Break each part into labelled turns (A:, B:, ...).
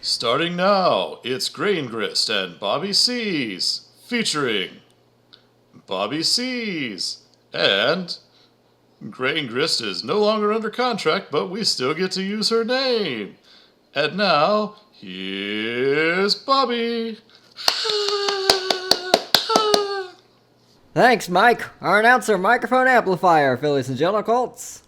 A: Starting now, it's Grain Grist and Bobby C's, featuring Bobby C's. And Grain Grist is no longer under contract, but we still get to use her name. And now, here's Bobby.
B: Thanks, Mike. Our announcer microphone amplifier, Phillies and General Colts.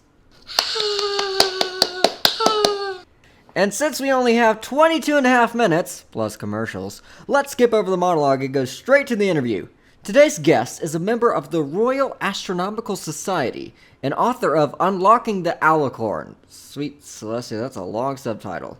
B: And since we only have 22 and a half minutes, plus commercials, let's skip over the monologue and go straight to the interview. Today's guest is a member of the Royal Astronomical Society and author of Unlocking the Alicorn. Sweet Celestia, that's a long subtitle.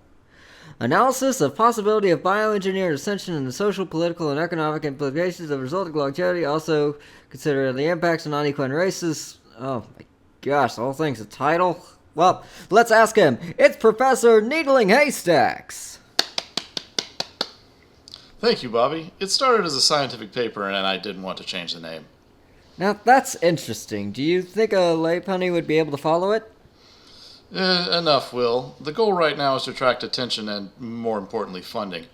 B: Analysis of possibility of bioengineered ascension and the social, political, and economic implications of resulting longevity. Also consider the impacts on unequal races. Oh my gosh, the whole thing's a title. Well, let's ask him. It's Professor Needling Haystacks.
A: Thank you, Bobby. It started as a scientific paper, and I didn't want to change the name.
B: Now, that's interesting. Do you think a lay punny would be able to follow it?
A: Enough, Will. The goal right now is to attract attention and, more importantly, funding.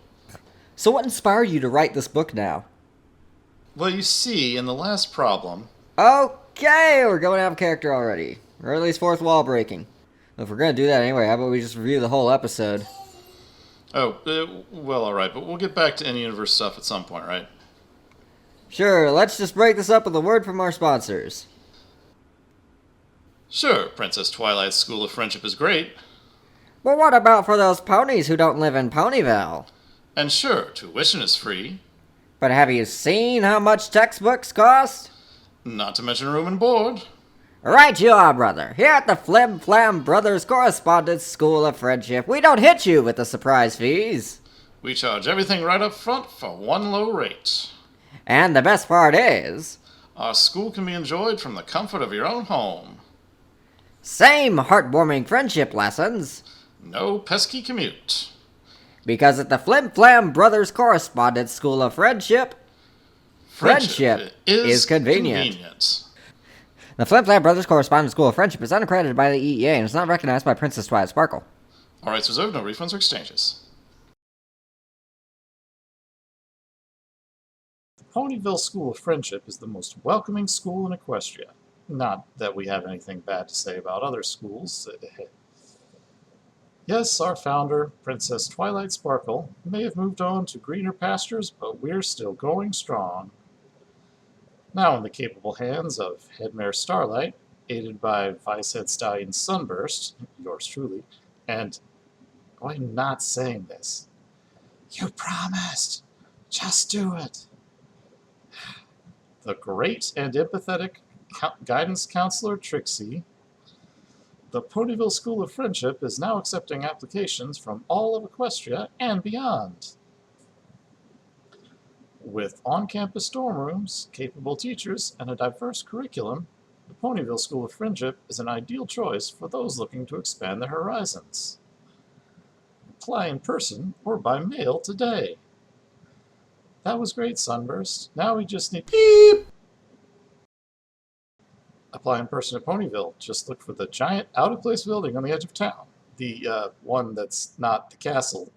B: So what inspired you to write this book now?
A: Well, you see, in the last problem...
B: Okay, we're going out of character already. Or at least fourth wall breaking. If we're going to do that anyway, how about we just review the whole episode?
A: Well, alright, but we'll get back to in-universe stuff at some point, right?
B: Sure, let's just break this up with a word from our sponsors.
A: Sure, Princess Twilight's School of Friendship is great.
B: But what about for those ponies who don't live in Ponyville?
A: And sure, tuition is free.
B: But have you seen how much textbooks cost?
A: Not to mention room and board.
B: Right you are, brother. Here at the Flim and Flam Brothers Correspondence School of Friendship, we don't hit you with the surprise fees.
A: We charge everything right up front for one low rate.
B: And the best part is...
A: our school can be enjoyed from the comfort of your own home.
B: Same heartwarming friendship lessons.
A: No pesky commute.
B: Because at the Flim Flam Brothers Correspondence School of Friendship, friendship is convenient. The Flim Flam Brothers Correspondence School of Friendship is unaccredited by the EEA and is not recognized by Princess Twilight Sparkle.
A: All rights reserved, no refunds or exchanges. The Ponyville School of Friendship is the most welcoming school in Equestria. Not that we have anything bad to say about other schools. Yes, our founder, Princess Twilight Sparkle, may have moved on to greener pastures, but we're still going strong. Now in the capable hands of Headmare Starlight, aided by Vicehead Stallion Sunburst, yours truly, and... I'm not saying this. You promised! Just do it! The great and empathetic guidance counselor Trixie. The Ponyville School of Friendship is now accepting applications from all of Equestria and beyond. With on-campus dorm rooms, capable teachers, and a diverse curriculum, the Ponyville School of Friendship is an ideal choice for those looking to expand their horizons. Apply in person or by mail today. That was great, Sunburst. Now we just need... beep! Apply in person at Ponyville. Just look for the giant out-of-place building on the edge of town. The one that's not the castle.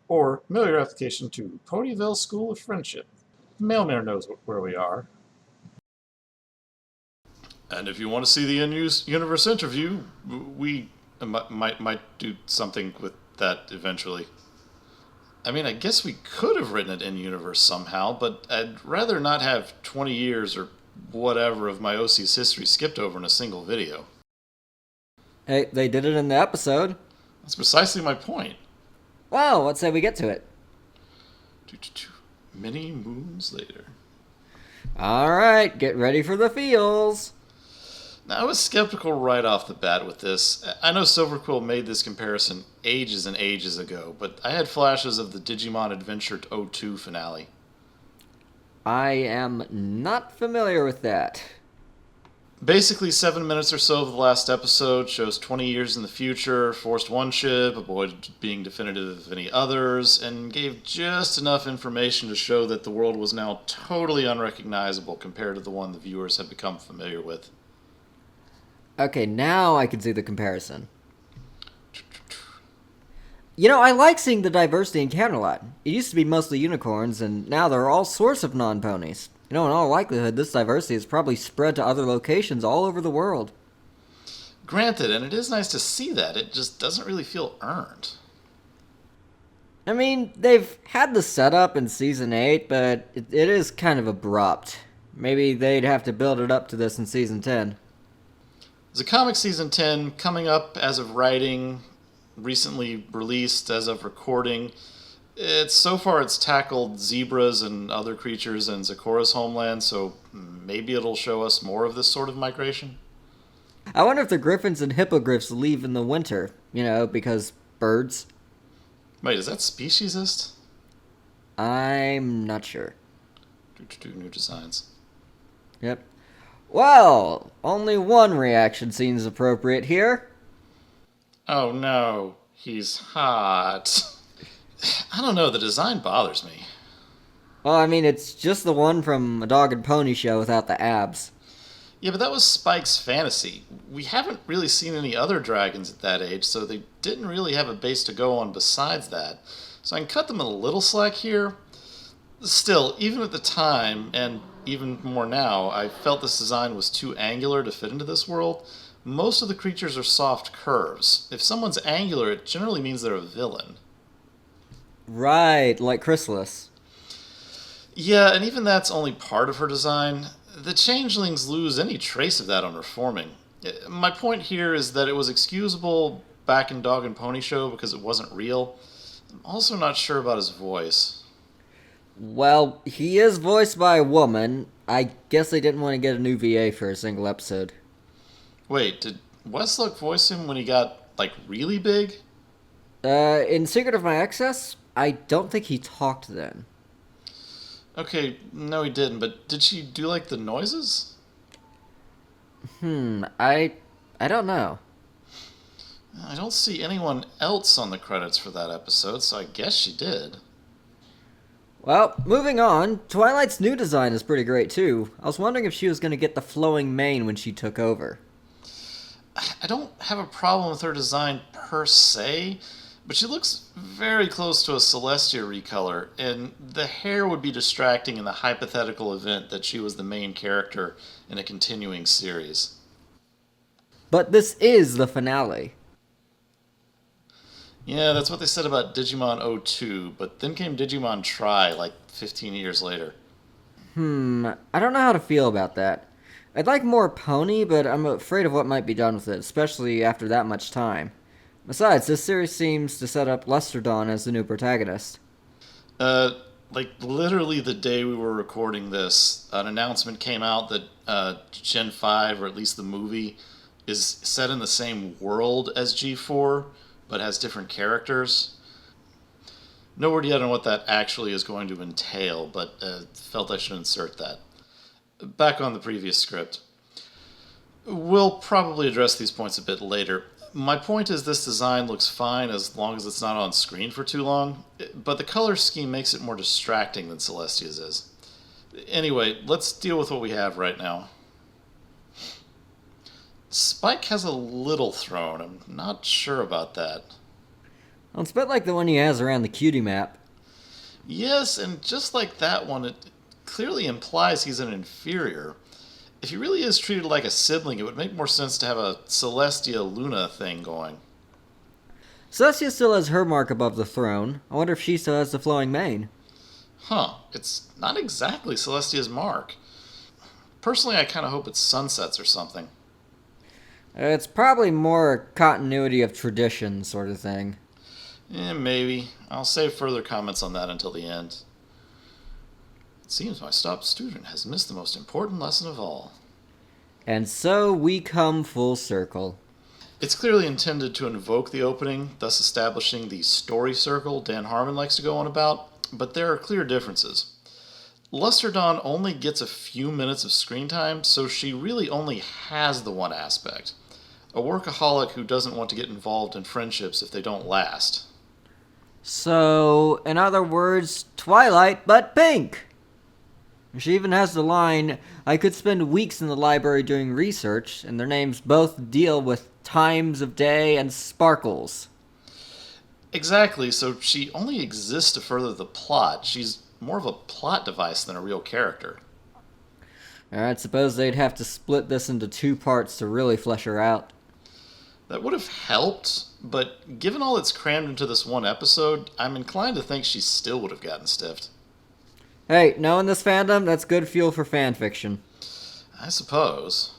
A: Or mail your application to Ponyville School of Friendship. The mailman knows where we are. And if you want to see the in-universe interview, we might do something with that eventually. I mean, I guess we could have written it in-universe somehow, but I'd rather not have 20 years or whatever of my OC's history skipped over in a single video.
B: Hey, they did it in the episode.
A: That's precisely my point.
B: Well, let's say we get to it.
A: Many moons later.
B: Alright, get ready for the feels.
A: Now, I was skeptical right off the bat with this. I know Silverquill made this comparison ages and ages ago, but I had flashes of the Digimon Adventure 02 finale.
B: I am not familiar with that.
A: Basically, 7 minutes or so of the last episode shows 20 years in the future, forced one ship, avoided being definitive of any others, and gave just enough information to show that the world was now totally unrecognizable compared to the one the viewers had become familiar with.
B: Okay, now I can see the comparison. You know, I like seeing the diversity in Counterlot. It used to be mostly unicorns, and now there are all sorts of non-ponies. You know, in all likelihood, this diversity is probably spread to other locations all over the world.
A: Granted, and it is nice to see that, it just doesn't really feel earned.
B: I mean, they've had the setup in Season 8, but it is kind of abrupt. Maybe they'd have to build it up to this in Season 10.
A: There's a comic Season 10 coming up as of writing, recently released as of recording. So far it's tackled zebras and other creatures in Zikora's homeland, so maybe it'll show us more of this sort of migration.
B: I wonder if the griffins and hippogriffs leave in the winter, you know, because birds.
A: Wait, is that speciesist?
B: I'm not sure.
A: New designs.
B: Yep. Well, only one reaction seems appropriate here.
A: Oh no, he's hot. I don't know, the design bothers me.
B: Well, I mean, it's just the one from a dog and pony show without the abs.
A: Yeah, but that was Spike's fantasy. We haven't really seen any other dragons at that age, so they didn't really have a base to go on besides that. So I can cut them a little slack here. Still, even at the time, and even more now, I felt this design was too angular to fit into this world. Most of the creatures are soft curves. If someone's angular, it generally means they're a villain.
B: Right, like Chrysalis.
A: Yeah, and even that's only part of her design. The changelings lose any trace of that on reforming. My point here is that it was excusable back in Dog and Pony Show because it wasn't real. I'm also not sure about his voice.
B: Well, he is voiced by a woman. I guess they didn't want to get a new VA for a single episode.
A: Wait, did Westlock voice him when he got, like, really big?
B: In Secret of My Excess, I don't think he talked then.
A: Okay, no he didn't, but did she do, like, the noises?
B: I don't know.
A: I don't see anyone else on the credits for that episode, so I guess she did.
B: Well, moving on, Twilight's new design is pretty great too. I was wondering if she was going to get the flowing mane when she took over.
A: I don't have a problem with her design per se, but she looks very close to a Celestia recolor, and the hair would be distracting in the hypothetical event that she was the main character in a continuing series.
B: But this is the finale.
A: Yeah, that's what they said about Digimon 02, but then came Digimon Tri like 15 years later.
B: I don't know how to feel about that. I'd like more Pony, but I'm afraid of what might be done with it, especially after that much time. Besides, this series seems to set up Lesterdon as the new protagonist.
A: Like literally the day we were recording this, an announcement came out that Gen 5, or at least the movie, is set in the same world as G4, but has different characters. No word yet on what that actually is going to entail, but felt I should insert that. Back on the previous script. We'll probably address these points a bit later. My point is this design looks fine as long as it's not on screen for too long, but the color scheme makes it more distracting than Celestia's is. Anyway, let's deal with what we have right now. Spike has a little throne. I'm not sure about that.
B: Well, it's a bit like the one he has around the cutie map.
A: Yes, and just like that one, it clearly implies he's an inferior. If he really is treated like a sibling, it would make more sense to have a Celestia Luna thing going.
B: Celestia still has her mark above the throne. I wonder if she still has the flowing mane.
A: Huh, it's not exactly Celestia's mark. Personally, I kind of hope it's Sunset's or something.
B: It's probably more continuity of tradition sort of thing.
A: Maybe. I'll save further comments on that until the end. It seems my stopped student has missed the most important lesson of all.
B: And so we come full circle.
A: It's clearly intended to invoke the opening, thus establishing the story circle Dan Harmon likes to go on about, but there are clear differences. Lusterdon only gets a few minutes of screen time, so she really only has the one aspect. A workaholic who doesn't want to get involved in friendships if they don't last.
B: So, in other words, Twilight, but pink! She even has the line, I could spend weeks in the library doing research, and their names both deal with times of day and sparkles.
A: Exactly, so she only exists to further the plot. She's more of a plot device than a real character.
B: Alright, suppose they'd have to split this into two parts to really flesh her out.
A: That would have helped, but given all that's crammed into this one episode, I'm inclined to think she still would have gotten stiffed.
B: Hey, knowing this fandom, that's good fuel for fanfiction.
A: I suppose.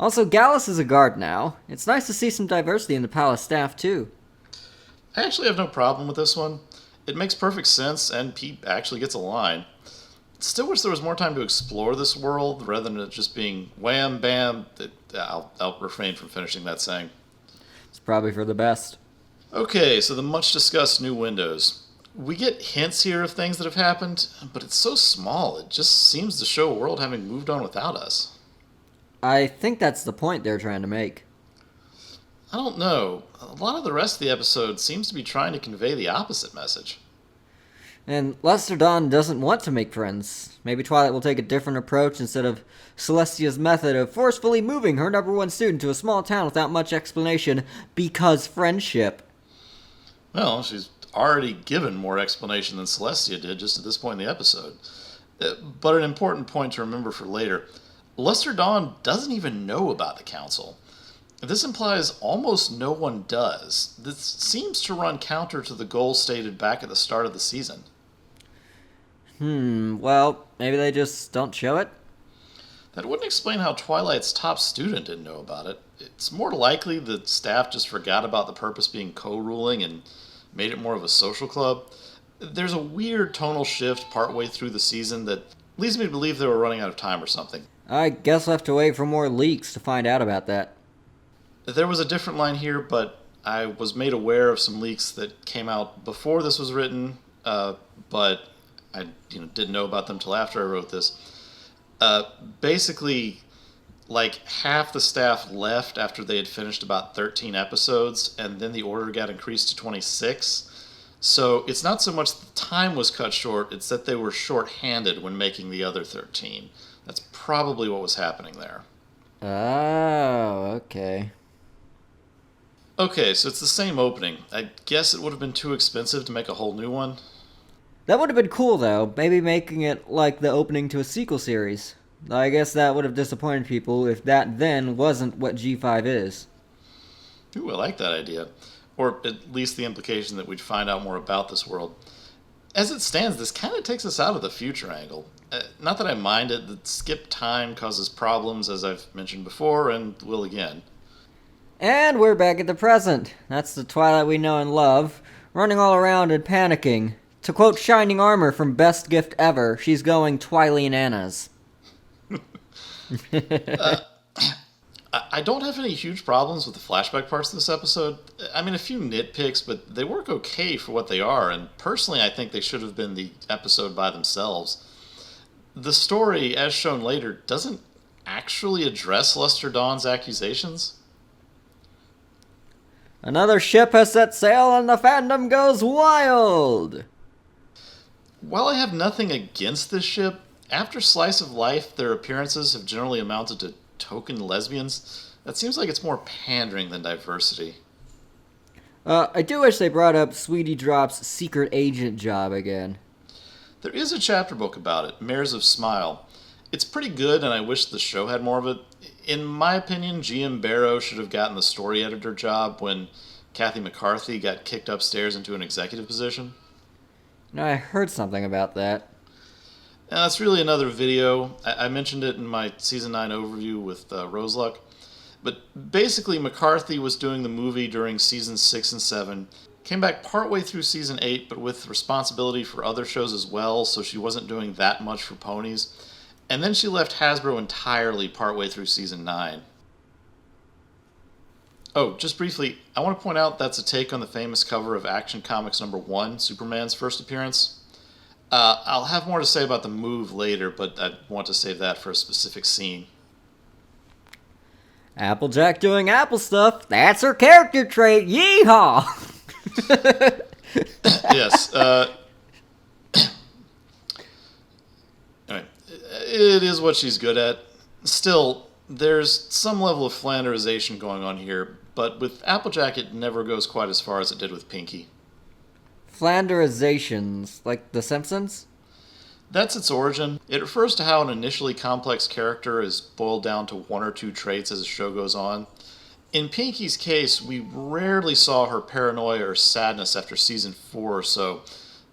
B: Also, Gallus is a guard now. It's nice to see some diversity in the palace staff, too.
A: I actually have no problem with this one. It makes perfect sense, and Pete actually gets a line. Still wish there was more time to explore this world rather than it just being wham bam. I'll refrain from finishing that saying.
B: It's probably for the best.
A: Okay, so the much discussed new windows. We get hints here of things that have happened, but it's so small, it just seems to show a world having moved on without us.
B: I think that's the point they're trying to make.
A: I don't know. A lot of the rest of the episode seems to be trying to convey the opposite message.
B: And Lester Dawn doesn't want to make friends. Maybe Twilight will take a different approach instead of Celestia's method of forcefully moving her number one student to a small town without much explanation because friendship.
A: Well, she's already given more explanation than Celestia did just at this point in the episode. But an important point to remember for later, Lester Dawn doesn't even know about the council. This implies almost no one does. This seems to run counter to the goal stated back at the start of the season.
B: Well, maybe they just don't show it?
A: That wouldn't explain how Twilight's top student didn't know about it. It's more likely that staff just forgot about the purpose being co-ruling and made it more of a social club. There's a weird tonal shift partway through the season that leads me to believe they were running out of time or something.
B: I guess we'll have to wait for more leaks to find out about that.
A: There was a different line here, but I was made aware of some leaks that came out before this was written, but I didn't know about them till after I wrote this. Basically, like half the staff left after they had finished about 13 episodes, and then the order got increased to 26. So it's not so much the time was cut short, it's that they were short-handed when making the other 13. That's probably what was happening there.
B: Oh, okay.
A: Okay, so it's the same opening. I guess it would have been too expensive to make a whole new one.
B: That would have been cool, though. Maybe making it like the opening to a sequel series. I guess that would have disappointed people if that then wasn't what G5 is.
A: Ooh, I like that idea. Or at least the implication that we'd find out more about this world. As it stands, this kind of takes us out of the future angle. Not that I mind it, that skip time causes problems, as I've mentioned before, and will again.
B: And we're back at the present. That's the Twilight we know and love, running all around and panicking. To quote Shining Armor from Best Gift Ever, she's going Twiliananas.
A: I don't have any huge problems with the flashback parts of this episode. I mean, a few nitpicks, but they work okay for what they are, and personally I think they should have been the episode by themselves. The story, as shown later, doesn't actually address Lester Dawn's accusations.
B: Another ship has set sail and the fandom goes wild!
A: While I have nothing against this ship, after Slice of Life, their appearances have generally amounted to token lesbians. That seems like it's more pandering than diversity.
B: I do wish they brought up Sweetie Drop's secret agent job again.
A: There is a chapter book about it, Mares of Smile. It's pretty good, and I wish the show had more of it. In my opinion, G.M. Barrow should have gotten the story editor job when Kathy McCarthy got kicked upstairs into an executive position.
B: I heard something about that.
A: And that's really another video. I mentioned it in my Season 9 overview with Roseluck. But basically, McCarthy was doing the movie during Seasons 6 and 7, came back partway through Season 8, but with responsibility for other shows as well, so she wasn't doing that much for Ponies. And then she left Hasbro entirely partway through Season 9. Oh, just briefly, I want to point out that's a take on the famous cover of Action Comics #1, Superman's first appearance. I'll have more to say about the move later, but I want to save that for a specific scene.
B: Applejack doing Apple stuff, that's her character trait, yeehaw!
A: Yes, alright. It is what she's good at. Still, there's some level of Flanderization going on here, but with Applejack it never goes quite as far as it did with Pinky.
B: Flanderizations, like The Simpsons?
A: That's its origin. It refers to how an initially complex character is boiled down to one or two traits as the show goes on. In Pinky's case, we rarely saw her paranoia or sadness after season 4 or so.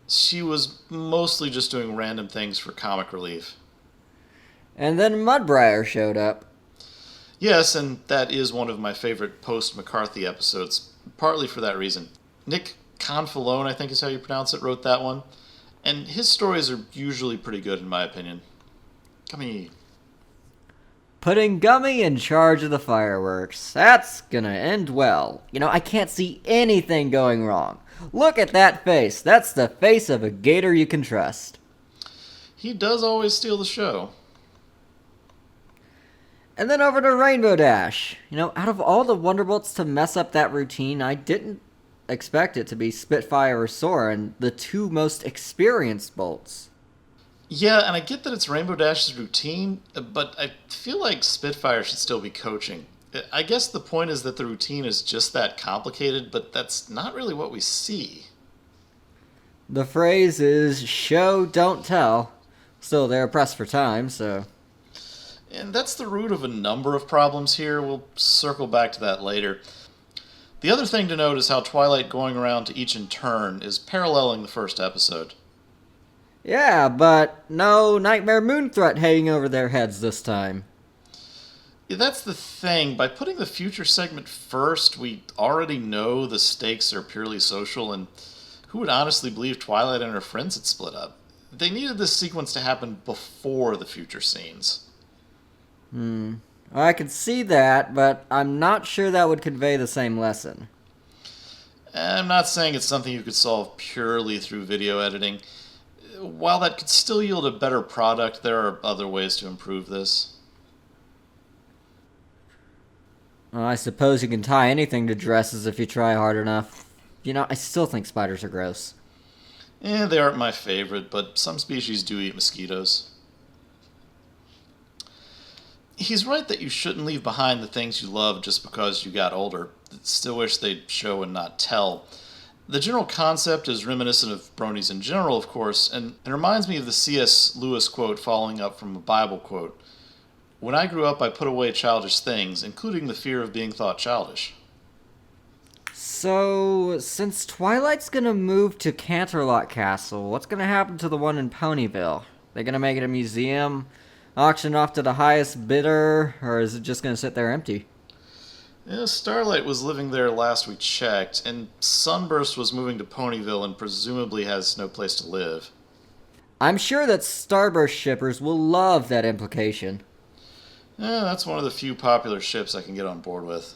A: She was mostly just doing random things for comic relief.
B: And then Mudbriar showed up.
A: Yes, and that is one of my favorite post-McCarthy episodes, partly for that reason. Nick Confalone, I think is how you pronounce it, wrote that one. And his stories are usually pretty good, in my opinion. Gummy.
B: Putting Gummy in charge of the fireworks. That's gonna end well. I can't see anything going wrong. Look at that face. That's the face of a gator you can trust.
A: He does always steal the show.
B: And then over to Rainbow Dash. Out of all the Wonderbolts to mess up that routine, I didn't expect it to be Spitfire or Soren, the two most experienced bolts.
A: Yeah, and I get that it's Rainbow Dash's routine, but I feel like Spitfire should still be coaching. I guess the point is that the routine is just that complicated, but that's not really what we see.
B: The phrase is show, don't tell. Still, they're pressed for time, so...
A: And that's the root of a number of problems here. We'll circle back to that later. The other thing to note is how Twilight going around to each in turn is paralleling the first episode.
B: Yeah, but no Nightmare Moon threat hanging over their heads this time.
A: Yeah, that's the thing. By putting the future segment first, we already know the stakes are purely social, and who would honestly believe Twilight and her friends had split up? They needed this sequence to happen before the future scenes.
B: I can see that, but I'm not sure that would convey the same lesson.
A: I'm not saying it's something you could solve purely through video editing. While that could still yield a better product, there are other ways to improve this.
B: Well, I suppose you can tie anything to dresses if you try hard enough. I still think spiders are gross.
A: They aren't my favorite, but some species do eat mosquitoes. He's right that you shouldn't leave behind the things you love just because you got older. Still wish they'd show and not tell. The general concept is reminiscent of bronies in general, of course, and it reminds me of the C.S. Lewis quote following up from a Bible quote. When I grew up, I put away childish things, including the fear of being thought childish.
B: So, since Twilight's gonna move to Canterlot Castle, what's gonna happen to the one in Ponyville? They gonna make it a museum? Auction off to the highest bidder, or is it just going to sit there empty?
A: Yeah, Starlight was living there last we checked, and Sunburst was moving to Ponyville and presumably has no place to live.
B: I'm sure that Starburst shippers will love that implication.
A: Yeah, that's one of the few popular ships I can get on board with.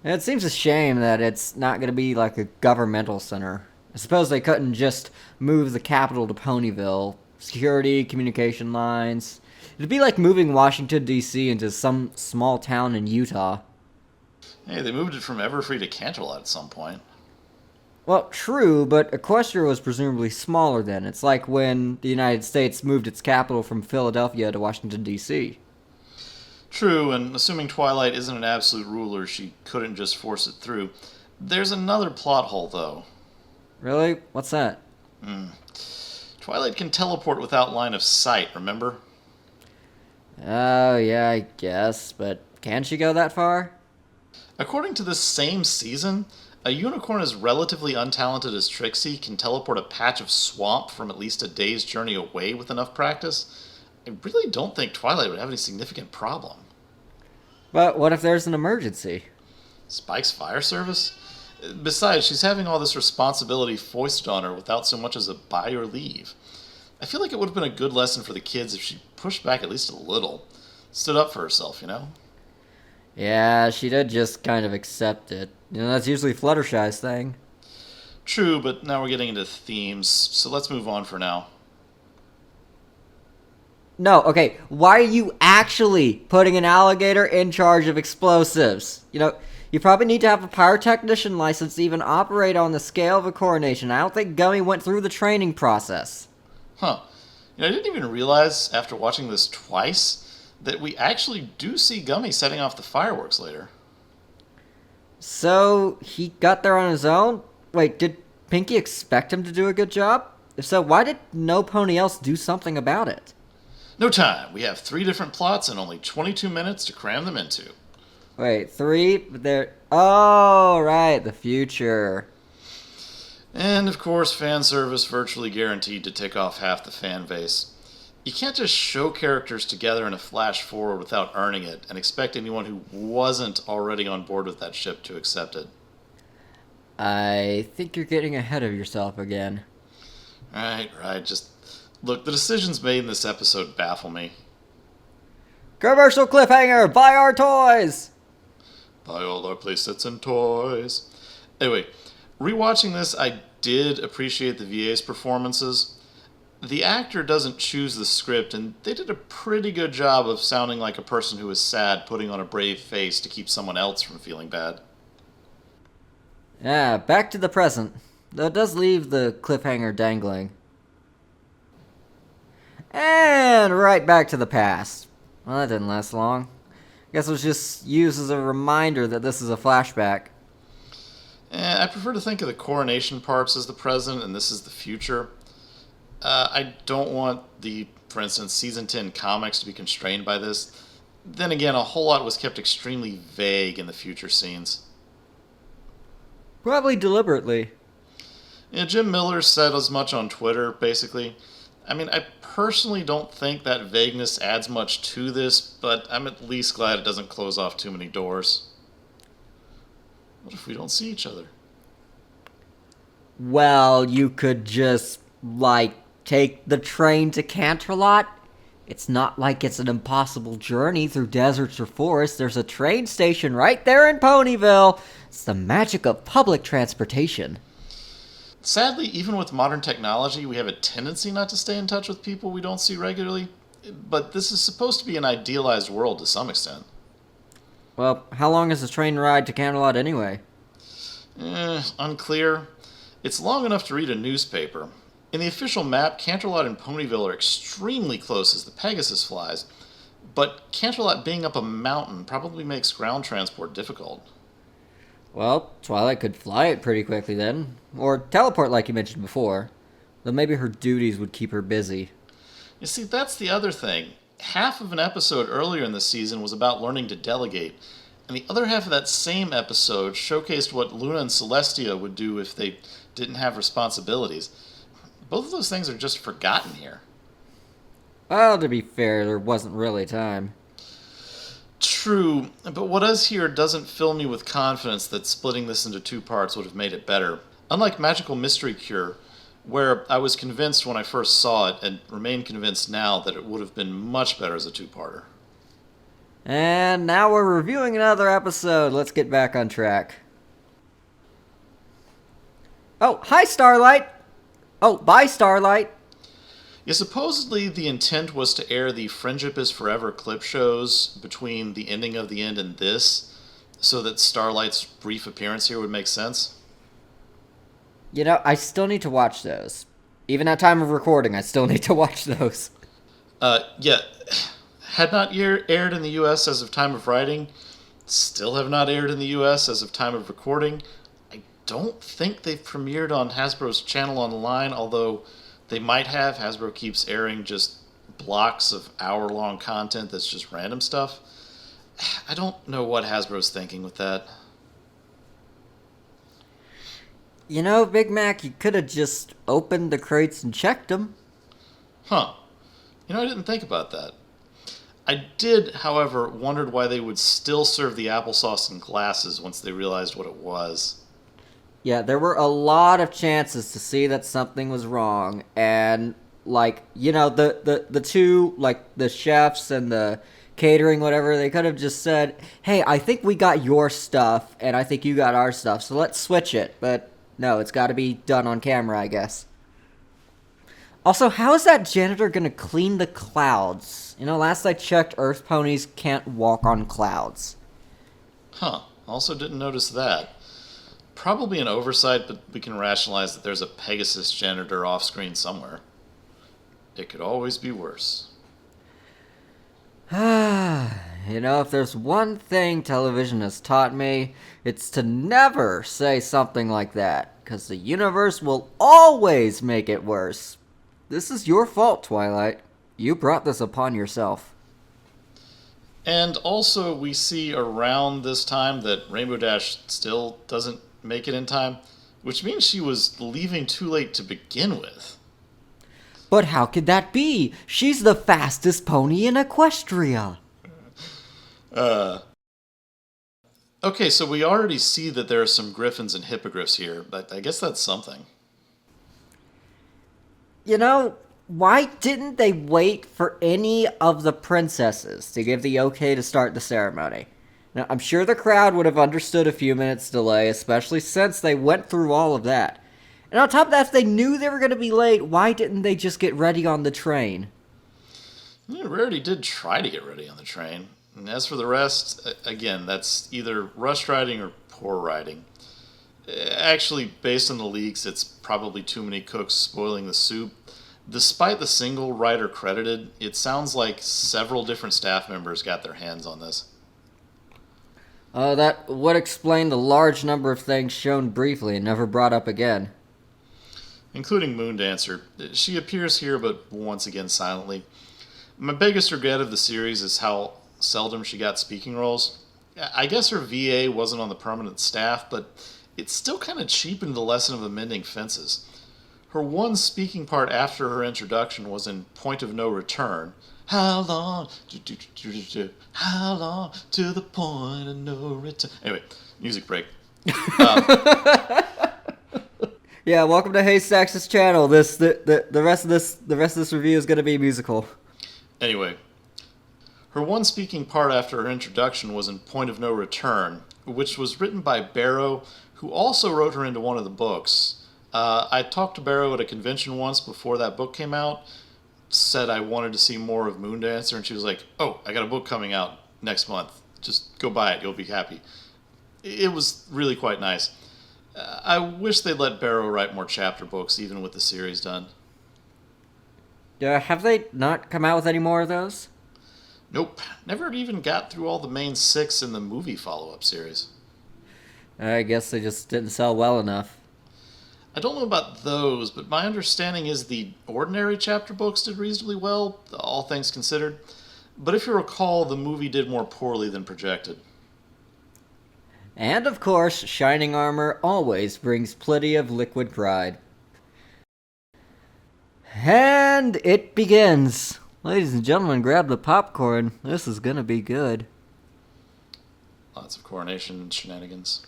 B: And it seems a shame that it's not going to be like a governmental center. I suppose they couldn't just move the capital to Ponyville. Security, communication lines. It'd be like moving Washington, D.C. into some small town in Utah.
A: Hey, they moved it from Everfree to Canterlot at some point.
B: Well, true, but Equestria was presumably smaller then. It's like when the United States moved its capital from Philadelphia to Washington, D.C.
A: True, and assuming Twilight isn't an absolute ruler, she couldn't just force it through. There's another plot hole, though.
B: Really? What's that?
A: Twilight can teleport without line of sight, remember?
B: Oh, yeah, I guess, but can she go that far?
A: According to this same season, a unicorn as relatively untalented as Trixie can teleport a patch of swamp from at least a day's journey away with enough practice. I really don't think Twilight would have any significant problem.
B: But what if there's an emergency?
A: Spike's fire service? Besides, she's having all this responsibility foisted on her without so much as a buy or leave. I feel like it would have been a good lesson for the kids if she pushed back at least a little. Stood up for herself,
B: Yeah, she did just kind of accept it. That's usually Fluttershy's thing.
A: True, but now we're getting into themes, so let's move on for now.
B: No, okay, why are you actually putting an alligator in charge of explosives? You probably need to have a pyrotechnician license to even operate on the scale of a coronation. I don't think Gummy went through the training process.
A: Huh. I didn't even realize, after watching this twice, that we actually do see Gummy setting off the fireworks later.
B: So, he got there on his own? Wait, did Pinky expect him to do a good job? If so, why did no pony else do something about it?
C: No time. We have 3 different plots and only 22 minutes to cram them into.
B: Wait, 3? But there. Oh, right, the future.
C: And of course, fan service virtually guaranteed to tick off half the fan base. You can't just show characters together in a flash forward without earning it and expect anyone who wasn't already on board with that ship to accept it.
B: I think you're getting ahead of yourself again.
C: Right. Just look, the decisions made in this episode baffle me.
B: Commercial cliffhanger! Buy our toys!
C: Buy all our playsets and toys. Anyway, rewatching this, I did appreciate the VA's performances. The actor doesn't choose the script, and they did a pretty good job of sounding like a person who is sad putting on a brave face to keep someone else from feeling bad.
B: Yeah, back to the present. Though it does leave the cliffhanger dangling. And right back to the past. Well, that didn't last long. Guess it was just used as a reminder that this is a flashback.
C: I prefer to think of the coronation parts as the present, and this is the future. I don't want for instance, Season 10 comics to be constrained by this. Then again, a whole lot was kept extremely vague in the future scenes.
B: Probably deliberately.
C: Yeah, Jim Miller said as much on Twitter, basically. I mean, I personally don't think that vagueness adds much to this, but I'm at least glad it doesn't close off too many doors. What if we don't see each other?
B: Well, you could just, take the train to Canterlot. It's not like it's an impossible journey through deserts or forests. There's a train station right there in Ponyville. It's the magic of public transportation.
C: Sadly, even with modern technology, we have a tendency not to stay in touch with people we don't see regularly. But this is supposed to be an idealized world to some extent.
B: Well, how long is the train ride to Canterlot anyway?
C: Unclear. It's long enough to read a newspaper. In the official map, Canterlot and Ponyville are extremely close as the Pegasus flies, but Canterlot being up a mountain probably makes ground transport difficult.
B: Well, Twilight could fly it pretty quickly then. Or teleport like you mentioned before. Though maybe her duties would keep her busy.
C: You see, that's the other thing. Half of an episode earlier in the season was about learning to delegate, and the other half of that same episode showcased what Luna and Celestia would do if they didn't have responsibilities. Both of those things are just forgotten here.
B: Well, to be fair, there wasn't really time.
C: True, but what is here doesn't fill me with confidence that splitting this into 2 parts would have made it better. Unlike Magical Mystery Cure, where I was convinced when I first saw it, and remain convinced now that it would have been much better as a 2-parter.
B: And now we're reviewing another episode. Let's get back on track. Oh, hi, Starlight! Oh, bye, Starlight!
C: Yeah, supposedly the intent was to air the Friendship is Forever clip shows between the ending of the end and this, so that Starlight's brief appearance here would make sense.
B: You know, I still need to watch those. Even at time of recording, I still need to watch those.
C: Yeah, had not aired in the US as of time of writing, still have not aired in the US as of time of recording. I don't think they've premiered on Hasbro's channel online, although they might have. Hasbro keeps airing just blocks of hour-long content that's just random stuff. I don't know what Hasbro's thinking with that.
B: You know, Big Mac, you could have just opened the crates and checked them.
C: Huh. You know, I didn't think about that. I did, however, wondered why they would still serve the applesauce in glasses once they realized what it was.
B: Yeah, there were a lot of chances to see that something was wrong, and, the two, the chefs and the catering, whatever, they could have just said, hey, I think we got your stuff, and I think you got our stuff, so let's switch it, but no, it's gotta be done on camera, I guess. Also, how is that janitor gonna clean the clouds? You know, last I checked, Earth ponies can't walk on clouds.
C: Huh, also didn't notice that. Probably an oversight, but we can rationalize that there's a Pegasus janitor off-screen somewhere. It could always be worse.
B: And You know, if there's one thing television has taught me, it's to never say something like that, because the universe will always make it worse. This is your fault, Twilight. You brought this upon yourself.
C: And also, we see around this time that Rainbow Dash still doesn't make it in time, which means she was leaving too late to begin with.
B: But how could that be? She's the fastest pony in Equestria.
C: Okay, so we already see that there are some griffins and hippogriffs here, but I guess that's something.
B: You know, why didn't they wait for any of the princesses to give the okay to start the ceremony? Now, I'm sure the crowd would have understood a few minutes delay, especially since they went through all of that. And on top of that, if they knew they were going to be late, why didn't they just get ready on the train?
C: Rarity did try to get ready on the train. And as for the rest, again, that's either rushed riding or poor riding. Actually, based on the leaks, it's probably too many cooks spoiling the soup. Despite the single writer credited, it sounds like several different staff members got their hands on this.
B: That would explain the large number of things shown briefly and never brought up again.
C: Including Moondancer. She appears here, but once again silently. My biggest regret of the series is how seldom she got speaking roles. I guess her VA wasn't on the permanent staff, but it still kind of cheapened the lesson of amending fences. Her one speaking part after her introduction was in Point of No Return. How long? How long to the point of no return? Anyway, music break.
B: Yeah, welcome to Haystack's channel. The rest of this review is gonna be musical.
C: Anyway, her one speaking part after her introduction was in Point of No Return, which was written by Barrow, who also wrote her into one of the books. I talked to Barrow at a convention once before that book came out, said I wanted to see more of Moondancer, and she was like, "Oh, I got a book coming out next month. Just go buy it, you'll be happy." It was really quite nice. I wish they'd let Barrow write more chapter books, even with the series done.
B: Have they not come out with any more of those?
C: Nope, never even got through all the main 6 in the movie follow-up series.
B: I guess they just didn't sell well enough.
C: I don't know about those, but my understanding is the ordinary chapter books did reasonably well, all things considered. But if you recall, the movie did more poorly than projected.
B: And of course, shining armor always brings plenty of liquid pride. And it begins. Ladies and gentlemen, grab the popcorn. This is gonna be good.
C: Lots of coronation shenanigans.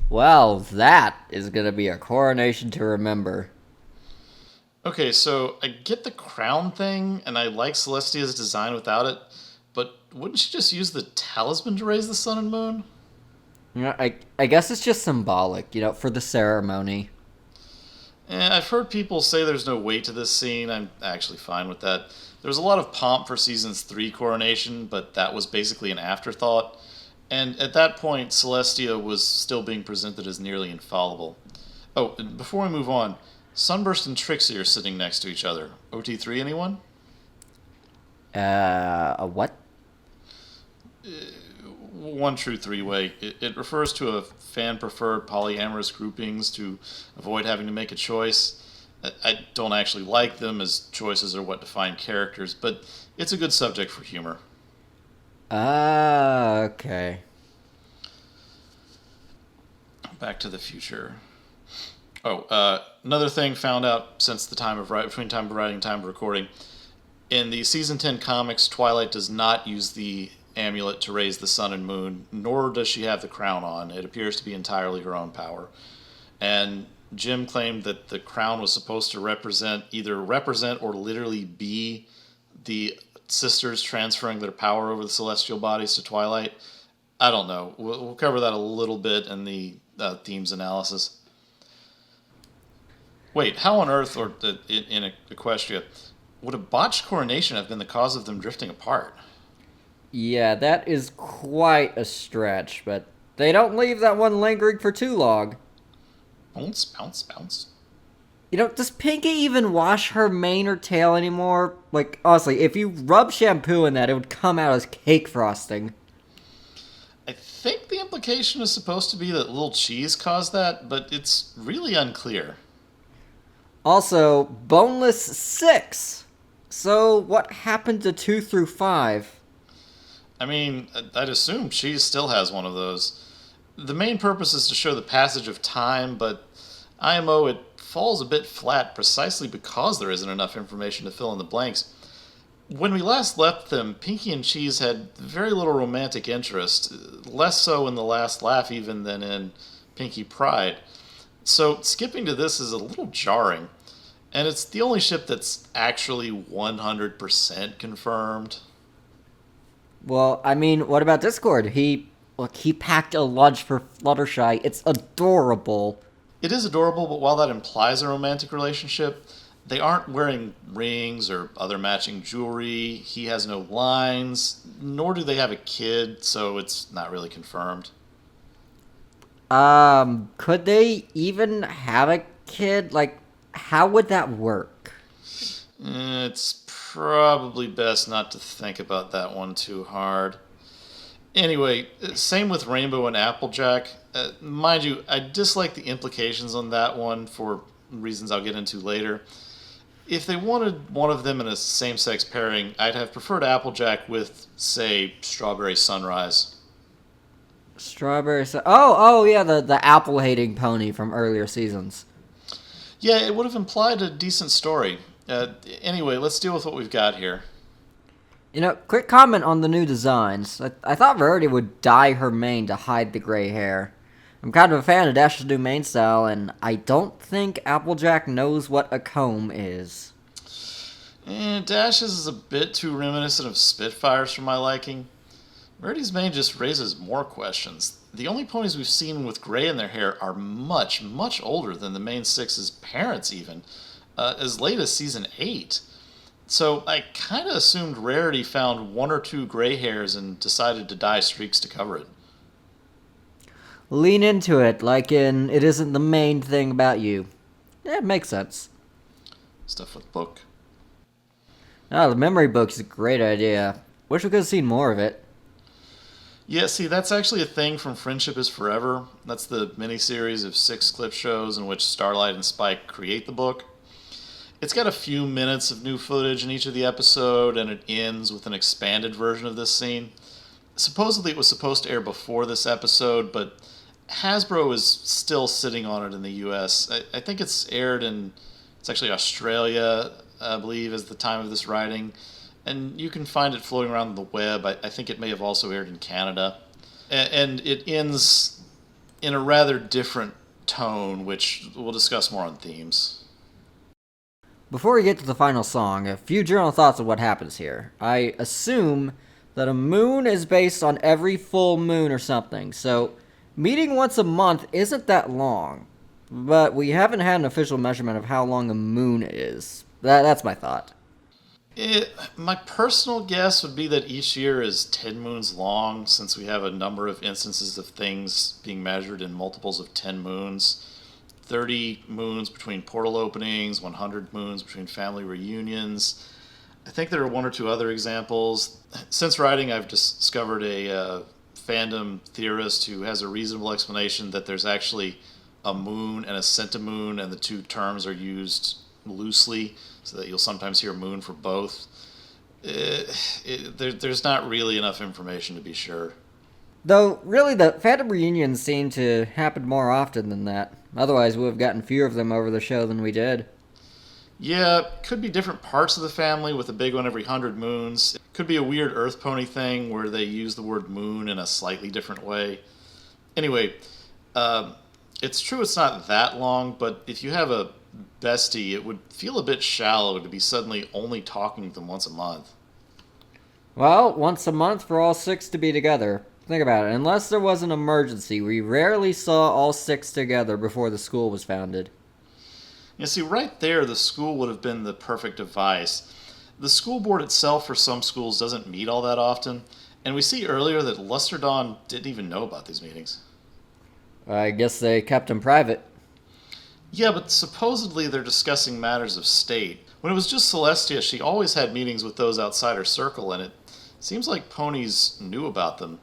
B: Well, that is gonna be a coronation to remember.
C: Okay, so I get the crown thing, and I like Celestia's design without it, but wouldn't she just use the talisman to raise the sun and moon?
B: You know, I guess it's just symbolic, for the ceremony.
C: I've heard people say there's no weight to this scene. I'm actually fine with that. There was a lot of pomp for Season's 3 coronation, but that was basically an afterthought. And at that point, Celestia was still being presented as nearly infallible. Oh, and before we move on, Sunburst and Trixie are sitting next to each other. OT3, anyone?
B: A what?
C: One true three-way. It refers to a fan-preferred polyamorous groupings to avoid having to make a choice. I don't actually like them, as choices are what define characters, but it's a good subject for humor.
B: Okay.
C: Back to the future. Oh, another thing found out since the time of between time of writing and time of recording. In the season 10 comics, Twilight does not use the amulet to raise the sun and moon, nor does she have the crown on. It appears to be entirely her own power. And Jim claimed that the crown was supposed to represent or literally be the sisters transferring their power over the celestial bodies to Twilight. I don't know. We'll cover that a little bit in the themes analysis. Wait, how on earth, or in Equestria, would a botched coronation have been the cause of them drifting apart?
B: Yeah, that is quite a stretch, but they don't leave that one lingering for too long.
C: Bounce, bounce, bounce.
B: Does Pinky even wash her mane or tail anymore? Like, honestly, if you rub shampoo in that, it would come out as cake frosting.
C: I think the implication is supposed to be that little cheese caused that, but it's really unclear.
B: Also, Boneless 6. So, what happened to 2 through 5?
C: I mean, I'd assume cheese still has one of those. The main purpose is to show the passage of time, but IMO, it falls a bit flat precisely because there isn't enough information to fill in the blanks. When we last left them, Pinky and Cheese had very little romantic interest, less so in The Last Laugh even than in Pinky Pride. So skipping to this is a little jarring, and it's the only ship that's actually 100% confirmed.
B: Well, I mean, what about Discord? He packed a lunch for Fluttershy. It's adorable.
C: It is adorable, but while that implies a romantic relationship, they aren't wearing rings or other matching jewelry. He has no lines, nor do they have a kid, so it's not really confirmed.
B: Could they even have a kid? Like, how would that work?
C: It's probably best not to think about that one too hard. Anyway, same with Rainbow and Applejack. Mind you, I dislike the implications on that one for reasons I'll get into later. If they wanted one of them in a same-sex pairing, I'd have preferred Applejack with, say, Strawberry Sunrise.
B: Oh, yeah, the apple-hating pony from earlier seasons.
C: Yeah, it would have implied a decent story. Anyway, let's deal with what we've got here.
B: Quick comment on the new designs. I thought Verity would dye her mane to hide the gray hair. I'm kind of a fan of Dash's new mane style, and I don't think Applejack knows what a comb is.
C: Dash's is a bit too reminiscent of Spitfires for my liking. Verity's mane just raises more questions. The only ponies we've seen with gray in their hair are much, much older than the main six's parents even, as late as season 8. So I kind of assumed Rarity found one or two gray hairs and decided to dye streaks to cover it.
B: Lean into it, like in it isn't the main thing about you. Yeah, it makes sense.
C: Stuff with book.
B: The memory book is a great idea. Wish we could have seen more of it.
C: Yeah, see, that's actually a thing from Friendship is Forever. That's the miniseries of 6 clip shows in which Starlight and Spike create the book. It's got a few minutes of new footage in each of the episode, and it ends with an expanded version of this scene. Supposedly it was supposed to air before this episode, but Hasbro is still sitting on it in the US. I think it's actually Australia, I believe, is the time of this writing. And you can find it floating around the web. I think it may have also aired in Canada. And it ends in a rather different tone, which we'll discuss more on themes.
B: Before we get to the final song, a few general thoughts on what happens here. I assume that a moon is based on every full moon or something, so meeting once a month isn't that long. But we haven't had an official measurement of how long a moon is. That's my thought.
C: My personal guess would be that each year is 10 moons long, since we have a number of instances of things being measured in multiples of 10 moons. 30 moons between portal openings, 100 moons between family reunions. I think there are one or two other examples. Since writing, I've discovered a fandom theorist who has a reasonable explanation that there's actually a moon and a centimoon, and the two terms are used loosely, so that you'll sometimes hear moon for both. There's not really enough information to be sure.
B: Though, really, the fandom reunions seem to happen more often than that. Otherwise, we would have gotten fewer of them over the show than we did.
C: Yeah, could be different parts of the family with a big one every 100 moons. It could be a weird Earth Pony thing where they use the word moon in a slightly different way. Anyway, it's true it's not that long, but if you have a bestie, it would feel a bit shallow to be suddenly only talking to them once a month.
B: Well, once a month for all 6 to be together. Think about it. Unless there was an emergency, we rarely saw all 6 together before the school was founded.
C: You see, right there, the school would have been the perfect device. The school board itself for some schools doesn't meet all that often, and we see earlier that Luster Dawn didn't even know about these meetings.
B: I guess they kept them private.
C: Yeah, but supposedly they're discussing matters of state. When it was just Celestia, she always had meetings with those outside her circle, and it seems like ponies knew about them.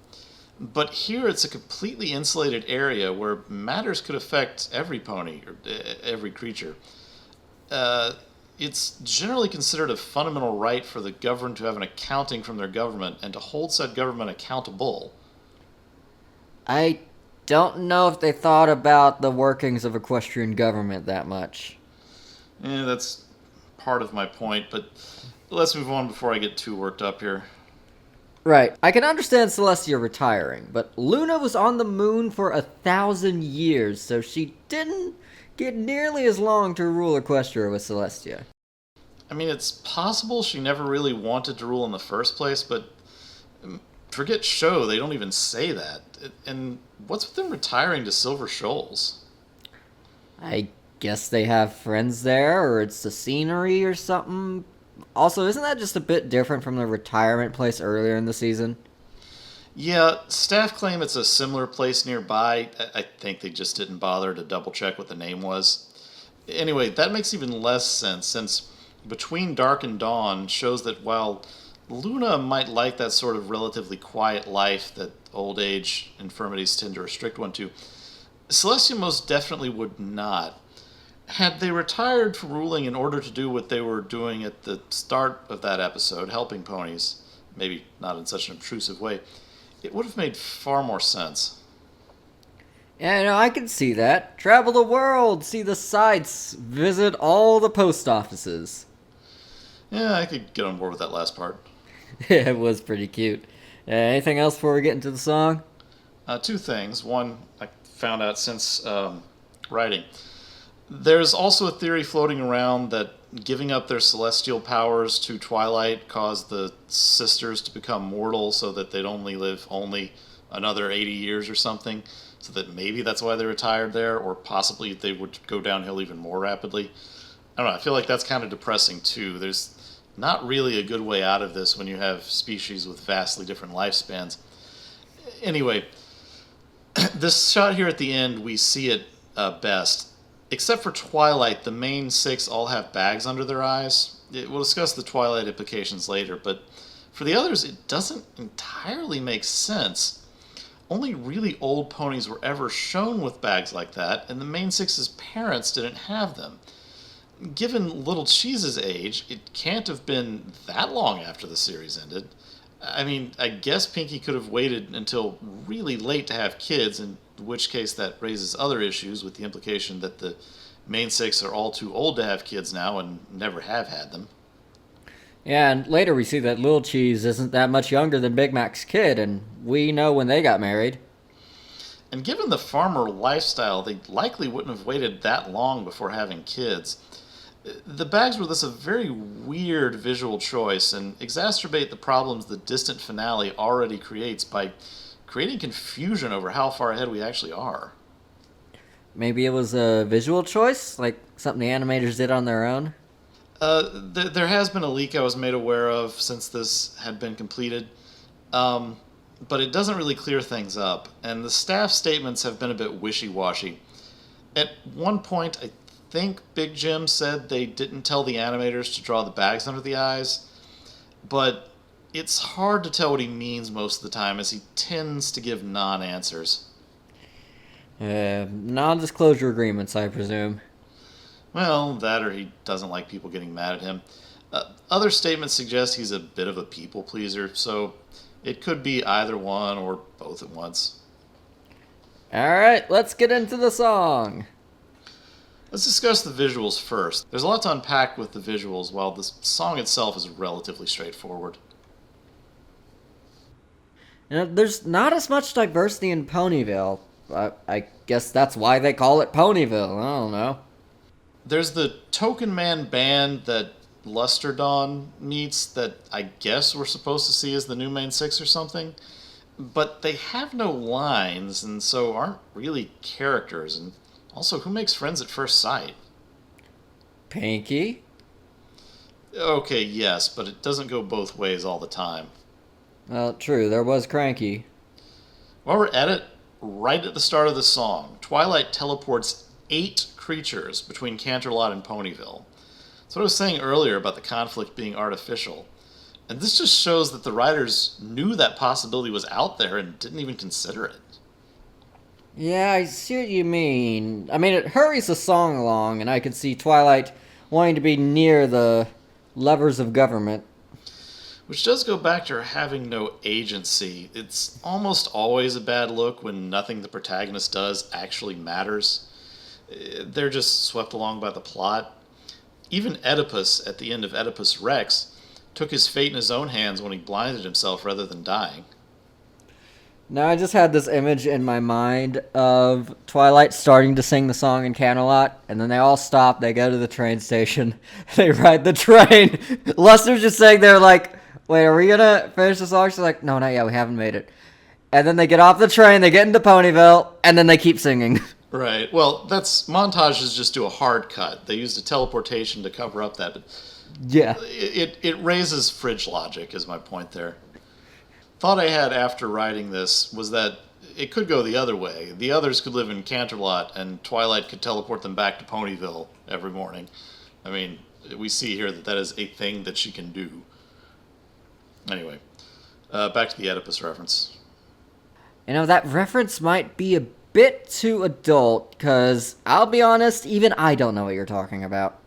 C: But here it's a completely insulated area where matters could affect every pony, or every creature. Uh, it's generally considered a fundamental right for the governed to have an accounting from their government and to hold said government accountable.
B: I don't know if they thought about the workings of equestrian government that much.
C: That's part of my point, but let's move on before I get too worked up here.
B: Right. I can understand Celestia retiring, but Luna was on the moon for 1,000 years, so she didn't get nearly as long to rule Equestria with Celestia.
C: I mean, it's possible she never really wanted to rule in the first place, but forget show, they don't even say that. And what's with them retiring to Silver Shoals?
B: I guess they have friends there, or it's the scenery or something. Also, isn't that just a bit different from the retirement place earlier in the season?
C: Yeah, staff claim it's a similar place nearby. I think they just didn't bother to double check what the name was. Anyway, that makes even less sense since Between Dark and Dawn shows that while Luna might like that sort of relatively quiet life that old age infirmities tend to restrict one to, Celestia most definitely would not. Had they retired from ruling in order to do what they were doing at the start of that episode, helping ponies, maybe not in such an obtrusive way, it would have made far more sense.
B: Yeah, no, I can see that. Travel the world, see the sights, visit all the post offices.
C: Yeah, I could get on board with that last part.
B: It was pretty cute. Anything else before we get into the song?
C: Two things. One, I found out since writing. There's also a theory floating around that giving up their celestial powers to Twilight caused the sisters to become mortal so that they'd only live another 80 years or something. So that maybe that's why they retired there, or possibly they would go downhill even more rapidly. I don't know, I feel like that's kind of depressing too. There's not really a good way out of this when you have species with vastly different lifespans. Anyway, this shot here at the end, we see it best. Except for Twilight, the main six all have bags under their eyes. We'll discuss the Twilight implications later, but for the others, it doesn't entirely make sense. Only really old ponies were ever shown with bags like that, and the main six's parents didn't have them. Given Little Cheese's age, it can't have been that long after the series ended. I mean, I guess Pinky could have waited until really late to have kids, in which case that raises other issues with the implication that the main six are all too old to have kids now and never have had them.
B: Yeah, and later we see that Lil Cheese isn't that much younger than Big Mac's kid, and we know when they got married.
C: And given the farmer lifestyle, they likely wouldn't have waited that long before having kids. The bags were thus a very weird visual choice and exacerbate the problems the distant finale already creates by creating confusion over how far ahead we actually are.
B: Maybe it was a visual choice, like something the animators did on their own?
C: There has been a leak I was made aware of since this had been completed, but it doesn't really clear things up, and the staff statements have been a bit wishy-washy. At one point, I think Big Jim said they didn't tell the animators to draw the bags under the eyes, but it's hard to tell what he means most of the time as he tends to give non-answers.
B: Non-disclosure agreements, I presume.
C: Well, that or he doesn't like people getting mad at him. Other statements suggest he's a bit of a people pleaser, so it could be either one or both at once.
B: Alright, let's get into the song.
C: Let's discuss the visuals first. There's a lot to unpack with the visuals, while the song itself is relatively straightforward.
B: You know, there's not as much diversity in Ponyville. I guess that's why they call it Ponyville. I don't know.
C: There's the Token Man band that Luster Dawn meets that I guess we're supposed to see as the new main six or something. But they have no lines, and so aren't really characters. And also, who makes friends at first sight?
B: Pinky?
C: Okay, yes, but it doesn't go both ways all the time.
B: Well, true, there was Cranky.
C: While we're at it, right at the start of the song, Twilight teleports 8 creatures between Canterlot and Ponyville. That's what I was saying earlier about the conflict being artificial. And this just shows that the writers knew that possibility was out there and didn't even consider it.
B: Yeah, I see what you mean. I mean, it hurries the song along, and I could see Twilight wanting to be near the levers of government.
C: Which does go back to her having no agency. It's almost always a bad look when nothing the protagonist does actually matters. They're just swept along by the plot. Even Oedipus, at the end of Oedipus Rex, took his fate in his own hands when he blinded himself rather than dying.
B: Now, I just had this image in my mind of Twilight starting to sing the song in Camelot, and then they all stop, they go to the train station, they ride the train. Lester's just sitting there like, wait, are we gonna finish the song? She's like, no, not yet, we haven't made it. And then they get off the train, they get into Ponyville, and then they keep singing.
C: Right. Well, montages just do a hard cut. They used a teleportation to cover up that, but
B: Yeah.
C: it raises fridge logic, is my point there. Thought I had after writing this was that it could go the other way. The others could live in Canterlot, and Twilight could teleport them back to Ponyville every morning. I mean, we see here that is a thing that she can do. Anyway, back to the Oedipus reference.
B: You know, that reference might be a bit too adult, because I'll be honest, even I don't know what you're talking about.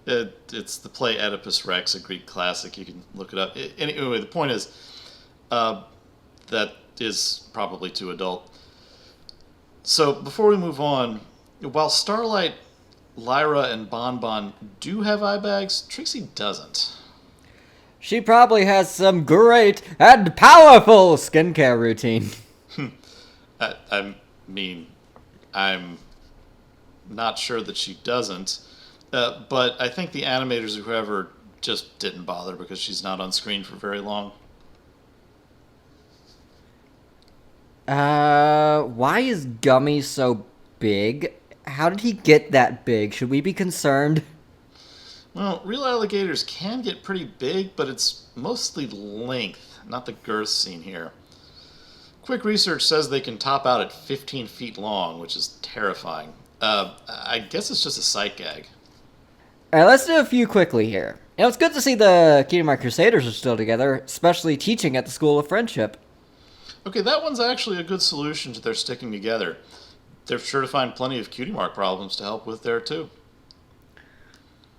C: It's the play Oedipus Rex, a Greek classic. You can look it up. Anyway, the point is, that is probably too adult. So before we move on, while Starlight, Lyra, and Bonbon do have eye bags, Trixie doesn't.
B: She probably has some great and powerful skincare routine.
C: I mean, I'm not sure that she doesn't, but I think the animators or whoever just didn't bother because she's not on screen for very long.
B: Why is Gummy so big? How did he get that big? Should we be concerned?
C: Well, real alligators can get pretty big, but it's mostly length, not the girth seen here. Quick research says they can top out at 15 feet long, which is terrifying. I guess it's just a sight gag.
B: Alright, let's do a few quickly here. You know, it's good to see the Cutie Mark Crusaders are still together, especially teaching at the School of Friendship.
C: Okay, that one's actually a good solution to their sticking together. They're sure to find plenty of Cutie Mark problems to help with there, too.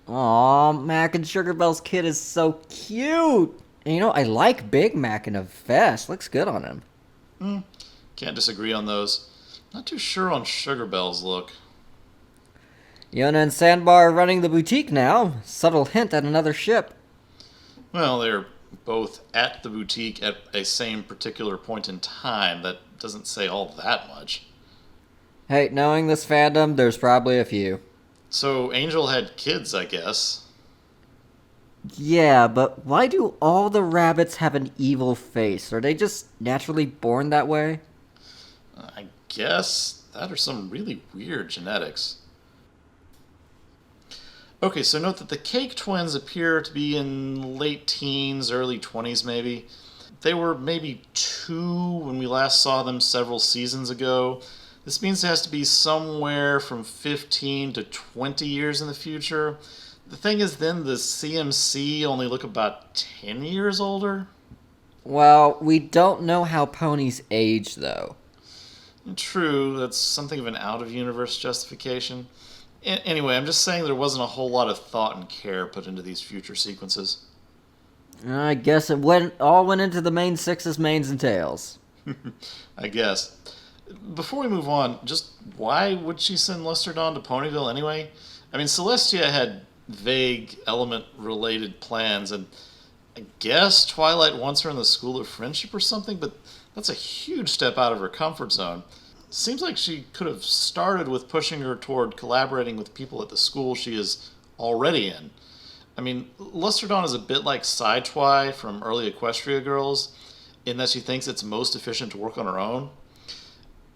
B: Aw, Mac and Sugar Bell's kid is so cute! And you know, I like Big Mac in a vest. Looks good on him.
C: Can't disagree on those. Not too sure on Sugar Bell's look.
B: Yona and Sandbar are running the boutique now. Subtle hint at another ship.
C: Well, they're both at the boutique at a same particular point in time. That doesn't say all that much.
B: Hey, knowing this fandom, there's probably a few.
C: So Angel had kids, I guess.
B: Yeah, but why do all the rabbits have an evil face? Are they just naturally born that way?
C: I guess that or some really weird genetics. Okay, so note that the Cake Twins appear to be in late teens, early 20s maybe. They were maybe 2 when we last saw them several seasons ago. This means it has to be somewhere from 15 to 20 years in the future. The thing is, then the CMC only look about 10 years older.
B: Well, we don't know how ponies age, though.
C: True, that's something of an out-of-universe justification. Anyway, I'm just saying there wasn't a whole lot of thought and care put into these future sequences.
B: I guess it all went into the main six's mains and tails.
C: I guess. Before we move on, just why would she send Lester Dawn to Ponyville anyway? I mean, Celestia had vague, element-related plans, and I guess Twilight wants her in the School of Friendship or something, but that's a huge step out of her comfort zone. Seems like she could have started with pushing her toward collaborating with people at the school she is already in. I mean, Lester Dawn is a bit like Sidetwi from early Equestria Girls, in that she thinks it's most efficient to work on her own.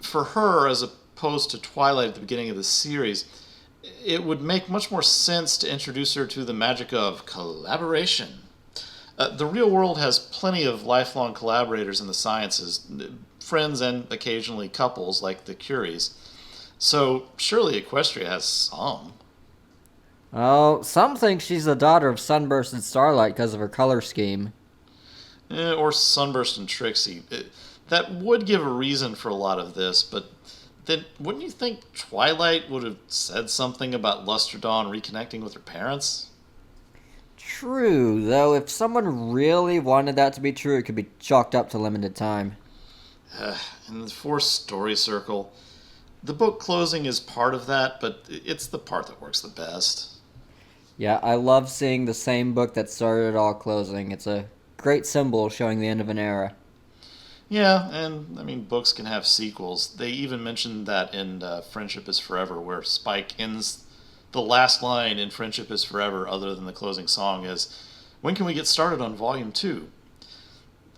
C: For her, as opposed to Twilight at the beginning of the series, it would make much more sense to introduce her to the magic of collaboration. The real world has plenty of lifelong collaborators in the sciences, friends and occasionally couples like the Curies. So surely Equestria has some.
B: Oh, some think she's the daughter of Sunburst and Starlight because of her color scheme.
C: Or Sunburst and Trixie. That would give a reason for a lot of this, but then wouldn't you think Twilight would have said something about Luster Dawn reconnecting with her parents?
B: True, though if someone really wanted that to be true, it could be chalked up to limited time.
C: In the Force story circle, the book closing is part of that, but it's the part that works the best.
B: Yeah, I love seeing the same book that started it all closing. It's a great symbol showing the end of an era.
C: Yeah, and I mean, books can have sequels. They even mentioned that in Friendship is Forever, where Spike ends the last line in Friendship is Forever, other than the closing song, is, "When can we get started on Volume 2?"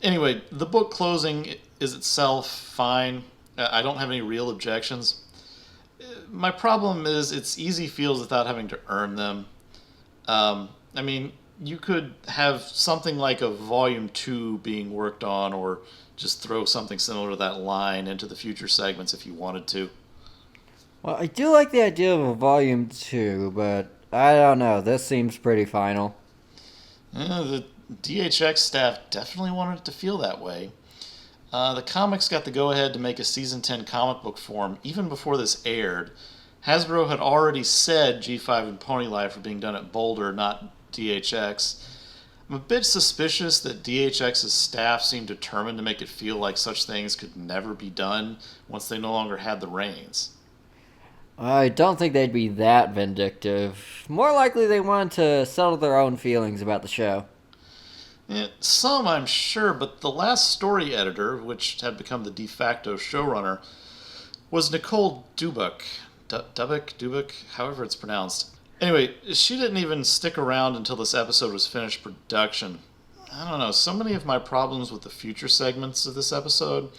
C: Anyway, the book closing is itself fine. I don't have any real objections. My problem is it's easy feels without having to earn them. I mean, you could have something like a volume 2 being worked on, or just throw something similar to that line into the future segments if you wanted to.
B: Well, I do like the idea of a volume 2, but I don't know. This seems pretty final.
C: The DHX staff definitely wanted it to feel that way. The comics got the go-ahead to make a Season 10 comic book form even before this aired. Hasbro had already said G5 and Pony Life were being done at Boulder, not DHX. I'm a bit suspicious that DHX's staff seemed determined to make it feel like such things could never be done once they no longer had the reins.
B: I don't think they'd be that vindictive. More likely they wanted to settle their own feelings about the show.
C: Some, I'm sure, but the last story editor, which had become the de facto showrunner, was Nicole Dubuk. Dubuk, however it's pronounced. Anyway, she didn't even stick around until this episode was finished production. I don't know, so many of my problems with the future segments of this episode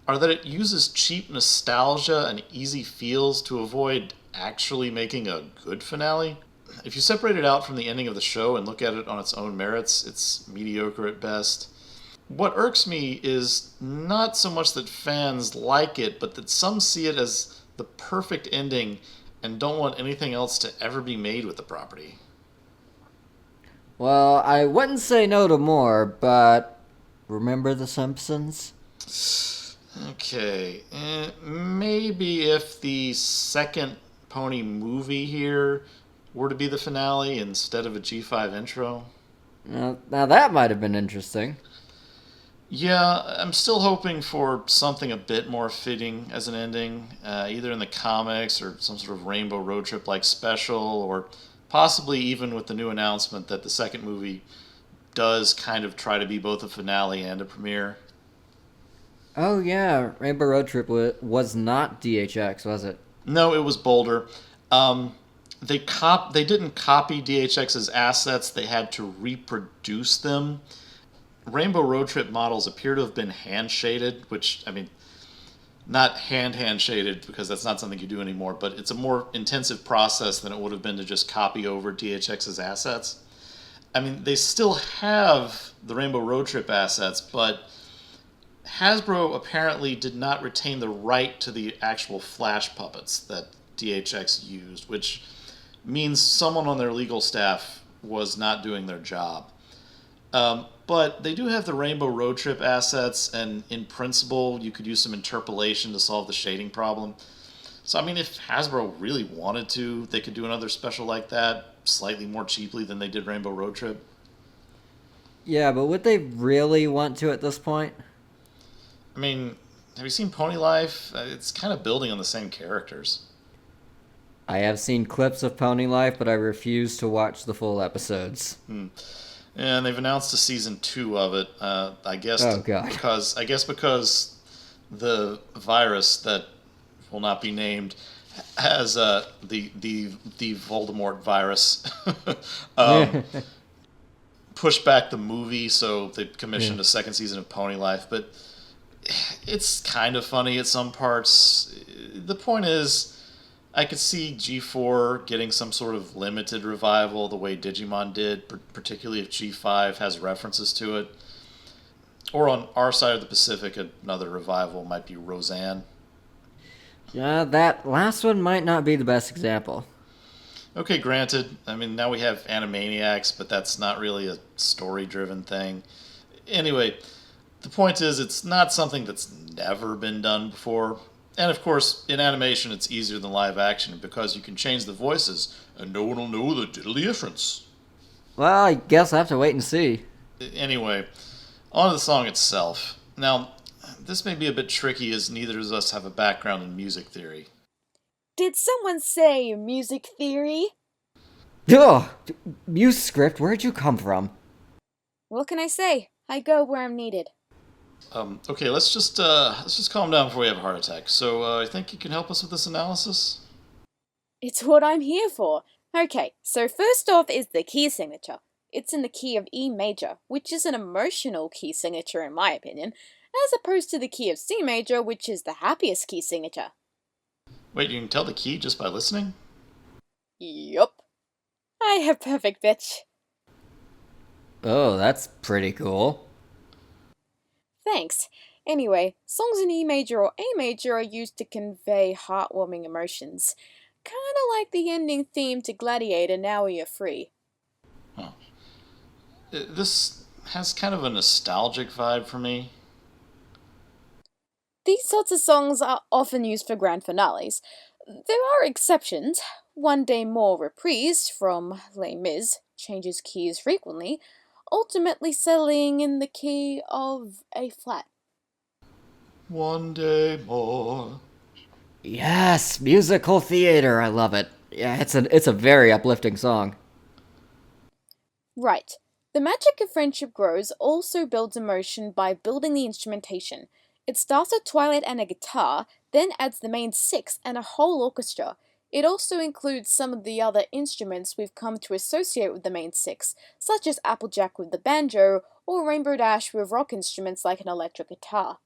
C: are that it uses cheap nostalgia and easy feels to avoid actually making a good finale. If you separate it out from the ending of the show and look at it on its own merits, it's mediocre at best. What irks me is not so much that fans like it, but that some see it as the perfect ending and don't want anything else to ever be made with the property.
B: Well, I wouldn't say no to more, but remember The Simpsons?
C: Okay, maybe if the second Pony movie here were to be the finale instead of a G5 intro.
B: Now that might have been interesting.
C: Yeah, I'm still hoping for something a bit more fitting as an ending, either in the comics or some sort of Rainbow Road Trip like special, or possibly even with the new announcement that the second movie does kind of try to be both a finale and a premiere.
B: Oh yeah, Rainbow Road Trip was not DHX, was it?
C: No, it was Boulder. They didn't copy DHX's assets, they had to reproduce them. Rainbow Road Trip models appear to have been hand shaded, which, I mean, not hand shaded because that's not something you do anymore, but it's a more intensive process than it would have been to just copy over DHX's assets. I mean, they still have the Rainbow Road Trip assets, but Hasbro apparently did not retain the right to the actual Flash puppets that DHX used, which means someone on their legal staff was not doing their job. But they do have the Rainbow Road Trip assets, and in principle, you could use some interpolation to solve the shading problem. So, I mean, if Hasbro really wanted to, they could do another special like that, slightly more cheaply than they did Rainbow Road Trip.
B: Yeah, but would they really want to at this point?
C: I mean, have you seen Pony Life? It's kind of building on the same characters.
B: I have seen clips of Pony Life, but I refuse to watch the full episodes.
C: And they've announced a season 2 of it. I guess
B: Oh, God.
C: because the virus that will not be named has the Voldemort virus pushed back the movie, so they commissioned a second season of Pony Life. But it's kind of funny at some parts. The point is, I could see G4 getting some sort of limited revival the way Digimon did, particularly if G5 has references to it. Or on our side of the Pacific, another revival might be Roseanne.
B: That last one might not be the best example.
C: Okay, granted. I mean, now we have Animaniacs, but that's not really a story driven thing. Anyway, the point is, it's not something that's never been done before. And of course, in animation, it's easier than live action because you can change the voices and no one will know the diddly difference.
B: Well, I guess I have to wait and see.
C: Anyway, on to the song itself. Now, this may be a bit tricky as neither of us have a background in music theory.
D: Did someone say music theory?
B: Ugh! MuseScript, where'd you come from?
D: What can I say? I go where I'm needed.
C: Okay, let's just calm down before we have a heart attack. So, I think you can help us with this analysis.
D: It's what I'm here for. Okay, so first off is the key signature. It's in the key of E major, which is an emotional key signature in my opinion, as opposed to the key of C major, which is the happiest key signature.
C: Wait, you can tell the key just by listening?
D: Yup. I have perfect pitch.
B: Oh, that's pretty cool.
D: Thanks. Anyway, songs in E major or A major are used to convey heartwarming emotions. Kinda like the ending theme to Gladiator, Now We Are Free.
C: Huh. This has kind of a nostalgic vibe for me.
D: These sorts of songs are often used for grand finales. There are exceptions. One Day More Reprise from Les Mis changes keys frequently, ultimately settling in the key of A flat.
C: One day more.
B: Yes, musical theater, I love it. Yeah, it's a very uplifting song.
D: Right. The magic of friendship grows also builds emotion by building the instrumentation. It starts with Twilight and a guitar, then adds the main six and a whole orchestra. It also includes some of the other instruments we've come to associate with the main six, such as Applejack with the banjo, or Rainbow Dash with rock instruments like an electric guitar.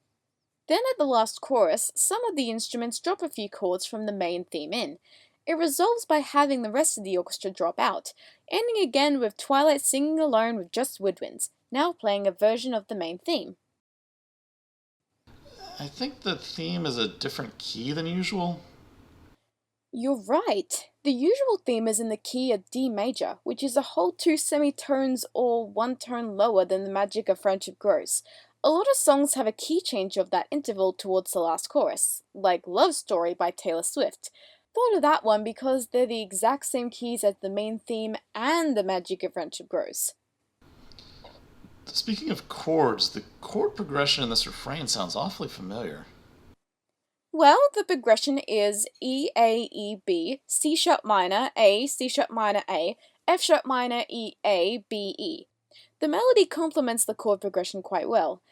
D: Then at the last chorus, some of the instruments drop a few chords from the main theme in. It resolves by having the rest of the orchestra drop out, ending again with Twilight singing alone with just woodwinds, now playing a version of the main theme.
C: I think the theme is a different key than usual.
D: You're right. The usual theme is in the key of D major, which is a whole two semitones or one tone lower than the magic of friendship grows. A lot of songs have a key change of that interval towards the last chorus, like Love Story by Taylor Swift. Thought of that one because they're the exact same keys as the main theme and the magic of friendship grows.
C: Speaking of chords, the chord progression in this refrain sounds awfully familiar.
D: Well, the progression is E A E B, C sharp minor, A, C sharp minor A, F sharp minor, E A, B E. The melody complements the chord progression quite well.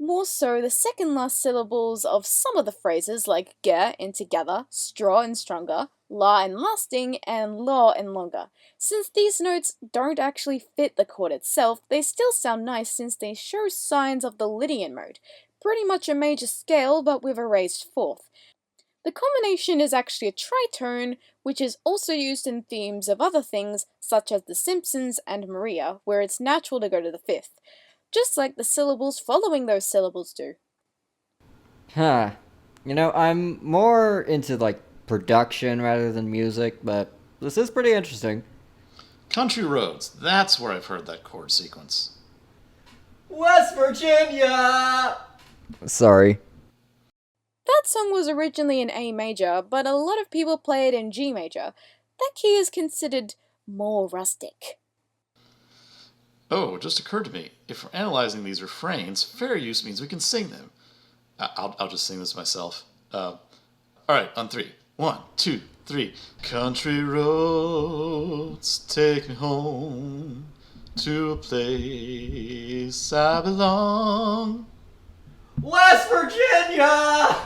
D: More so, the second last syllables of some of the phrases like ge and together, straw and stronger, la and lasting, and law and longer. Since these notes don't actually fit the chord itself, they still sound nice since they show signs of the Lydian mode. Pretty much a major scale, but with a raised fourth. The combination is actually a tritone, which is also used in themes of other things, such as The Simpsons and Maria, where it's natural to go to the fifth, just like the syllables following those syllables do.
B: Huh. I'm more into, production rather than music, but this is pretty interesting.
C: Country Roads, that's where I've heard that chord sequence.
B: West Virginia! Sorry.
D: That song was originally in A major, but a lot of people play it in G major. That key is considered more rustic.
C: Oh, it just occurred to me. If we're analyzing these refrains, fair use means we can sing them. I'll just sing this myself. Alright, on three. 1, 2, 3. Country roads take me home to a place I belong.
B: West Virginia!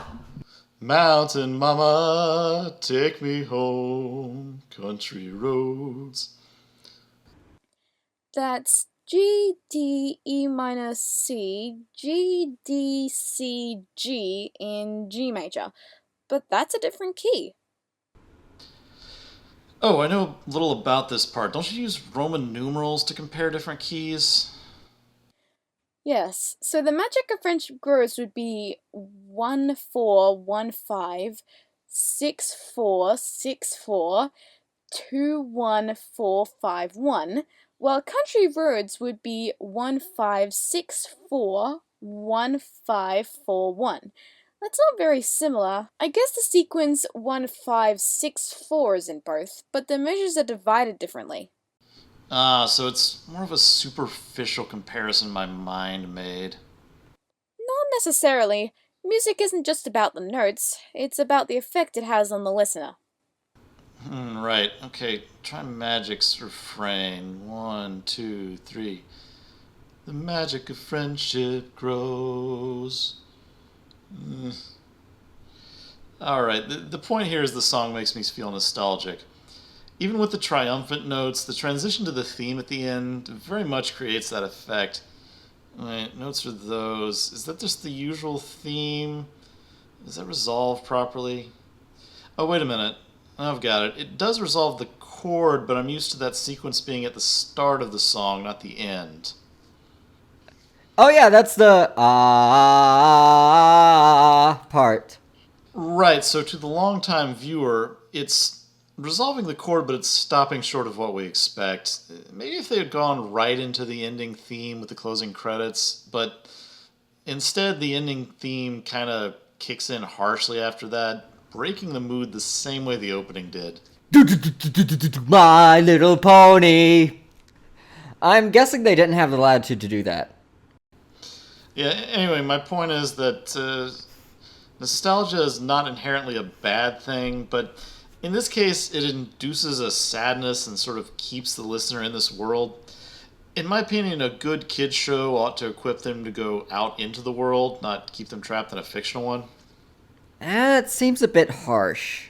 C: Mountain mama, take me home. Country roads.
D: That's G, D, E minor, C, G, D, C, G in G major. But that's a different key.
C: Oh, I know little about this part. Don't you use Roman numerals to compare different keys?
D: Yes, so the magic of friendship grows would be 1 4 1 5 6464 21451, while country roads would be 1564 1541. That's not very similar. I guess the sequence 1564 is in both, but the measures are divided differently.
C: So it's more of a superficial comparison my mind made.
D: Not necessarily. Music isn't just about the notes, it's about the effect it has on the listener.
C: Right. Okay, try Magic's refrain. 1, 2, 3. The magic of friendship grows. Alright, the point here is the song makes me feel nostalgic. Even with the triumphant notes, the transition to the theme at the end very much creates that effect. Right, notes are those. Is that just the usual theme? Is that resolved properly? Oh, wait a minute. I've got it. It does resolve the chord, but I'm used to that sequence being at the start of the song, not the end.
B: Oh yeah, that's the ah part.
C: Right, so to the longtime viewer, it's resolving the chord, but it's stopping short of what we expect. Maybe if they had gone right into the ending theme with the closing credits, but instead the ending theme kind of kicks in harshly after that, breaking the mood the same way the opening did.
B: My Little Pony. I'm guessing they didn't have the latitude to do that.
C: Yeah, anyway, my point is that nostalgia is not inherently a bad thing, but in this case, it induces a sadness and sort of keeps the listener in this world. In my opinion, a good kids show ought to equip them to go out into the world, not keep them trapped in a fictional one.
B: That seems a bit harsh.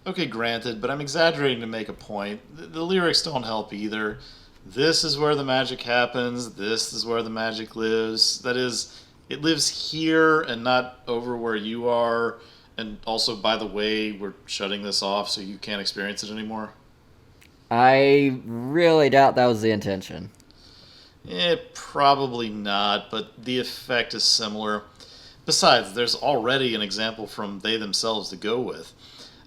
C: Okay, granted, but I'm exaggerating to make a point. The lyrics don't help either. This is where the magic happens, this is where the magic lives. That is, it lives here and not over where you are. And also, by the way, we're shutting this off so you can't experience it anymore.
B: I really doubt that was the intention.
C: Probably not, but the effect is similar. Besides, there's already an example from they themselves to go with.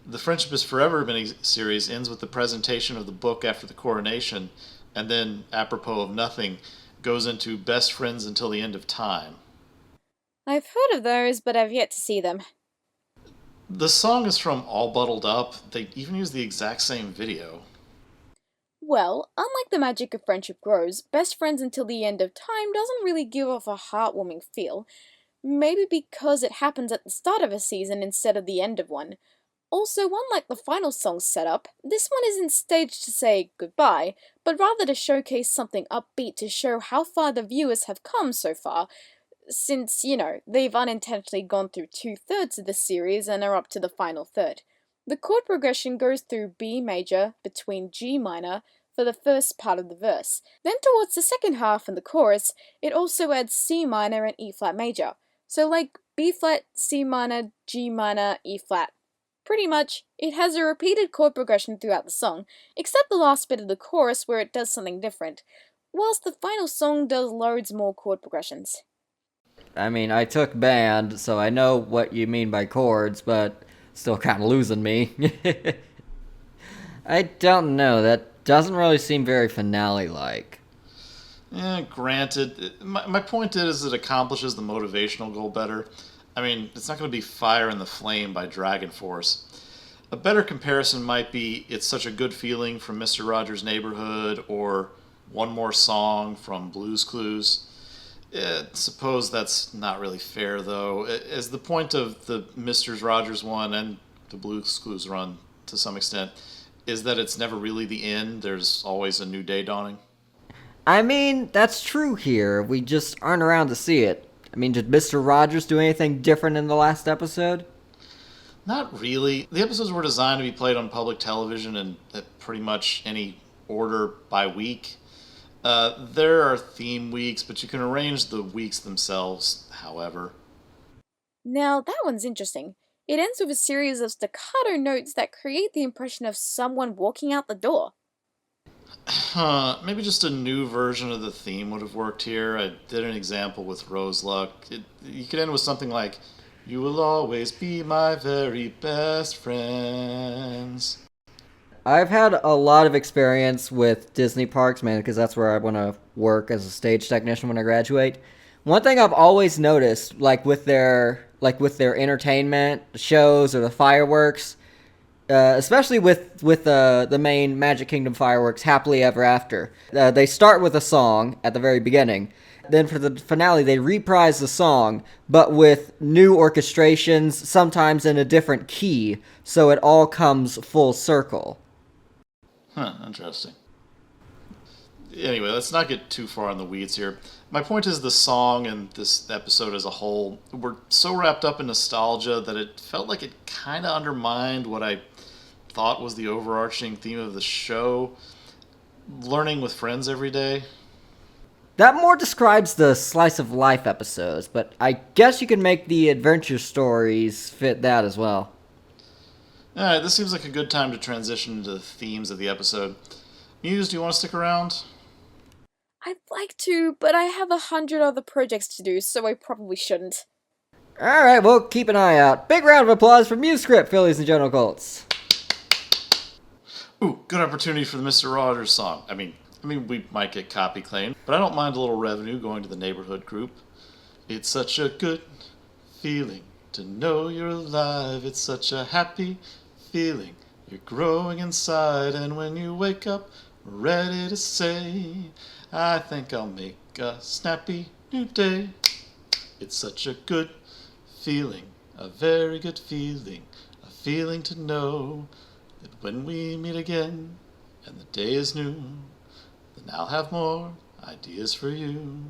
C: The Friendship is Forever miniseries ends with the presentation of the book after the coronation, and then, apropos of nothing, goes into best friends until the end of time.
D: I've heard of those, but I've yet to see them.
C: The song is from All Bottled Up. They even use the exact same video.
D: Well, unlike The Magic of Friendship Grows, Best Friends Until the End of Time doesn't really give off a heartwarming feel. Maybe because it happens at the start of a season instead of the end of one. Also, unlike the final song's setup, this one isn't staged to say goodbye, but rather to showcase something upbeat to show how far the viewers have come so far, since, they've unintentionally gone through 2/3 of the series and are up to the final third. The chord progression goes through B major between G minor for the first part of the verse. Then towards the second half and the chorus, it also adds C minor and E flat major. So like B flat, C minor, G minor, E flat. Pretty much, it has a repeated chord progression throughout the song, except the last bit of the chorus where it does something different, whilst the final song does loads more chord progressions.
B: I mean, I took band, so I know what you mean by chords, but still kind of losing me. I don't know, that doesn't really seem very finale-like.
C: Granted. My point is it accomplishes the motivational goal better. I mean, it's not going to be Fire in the Flame by Dragon Force. A better comparison might be It's Such a Good Feeling from Mr. Rogers' Neighborhood or One More Song from Blue's Clues. Suppose that's not really fair, though, as the point of the Mr. Rogers one and the Blue's Clues run, to some extent, is that it's never really the end. There's always a new day dawning.
B: I mean, that's true here. We just aren't around to see it. I mean, did Mr. Rogers do anything different in the last episode?
C: Not really. The episodes were designed to be played on public television in pretty much any order by week. There are theme weeks, but you can arrange the weeks themselves, however.
D: Now, that one's interesting. It ends with a series of staccato notes that create the impression of someone walking out the door.
C: Maybe just a new version of the theme would have worked here. I did an example with Rose Luck. You could end with something like, You will always be my very best friends.
B: I've had a lot of experience with Disney parks, man, because that's where I want to work as a stage technician when I graduate. One thing I've always noticed, like with their entertainment shows or the fireworks, especially with the main Magic Kingdom fireworks, Happily Ever After, they start with a song at the very beginning. Then for the finale, they reprise the song, but with new orchestrations, sometimes in a different key, so it all comes full circle.
C: Huh, interesting. Anyway, let's not get too far in the weeds here. My point is the song and this episode as a whole were so wrapped up in nostalgia that it felt like it kind of undermined what I thought was the overarching theme of the show, learning with friends every day.
B: That more describes the slice of life episodes, but I guess you can make the adventure stories fit that as well.
C: Alright, this seems like a good time to transition into the themes of the episode. Muse, do you want to stick around?
D: I'd like to, but I have 100 other projects to do, so I probably shouldn't.
B: Alright, well, keep an eye out. Big round of applause for MuseScript, Phillies and General Colts.
C: Ooh, good opportunity for the Mr. Rogers song. I mean, we might get copy claimed, but I don't mind a little revenue going to the neighborhood group. It's such a good feeling to know you're alive. It's such a happy feeling. You're growing inside, and when you wake up, ready to say, I think I'll make a snappy new day. It's such a good feeling, a very good feeling, a feeling to know that when we meet again and the day is new, then I'll have more ideas for you,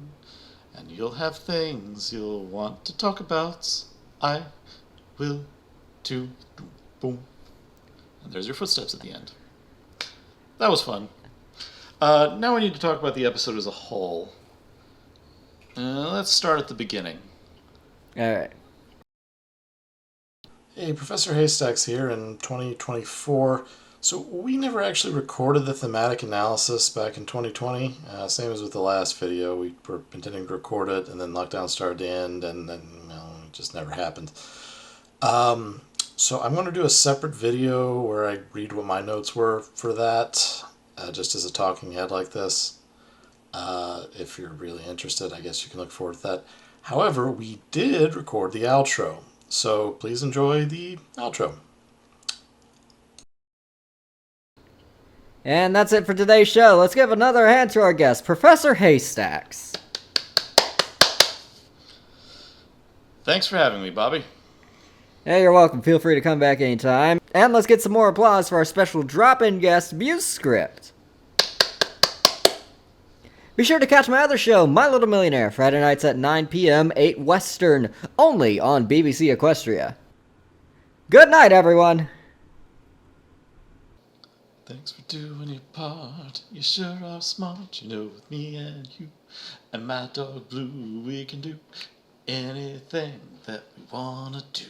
C: and you'll have things you'll want to talk about. I will too. Boom. And there's your footsteps at the end. That was fun. Now we need to talk about the episode as a whole. Let's start at the beginning.
B: Alright.
A: Hey, Professor Haystacks here in 2024. So we never actually recorded the thematic analysis back in 2020. Same as with the last video. We were intending to record it, and then lockdown started to end, and then it just never happened. So I'm going to do a separate video where I read what my notes were for that, just as a talking head like this. If you're really interested, I guess you can look forward to that. However, we did record the outro, so please enjoy the outro.
B: And that's it for today's show. Let's give another hand to our guest, Professor Haystacks.
C: Thanks for having me, Bobby.
B: Hey, you're welcome. Feel free to come back anytime. And let's get some more applause for our special drop-in guest, MuseScript. Be sure to catch my other show, My Little Millionaire, Friday nights at 9 p.m., 8 Western, only on BBC Equestria. Good night, everyone.
C: Thanks for doing your part. You sure are smart. You know, with me and you and my dog Blue, we can do anything that we wanna do.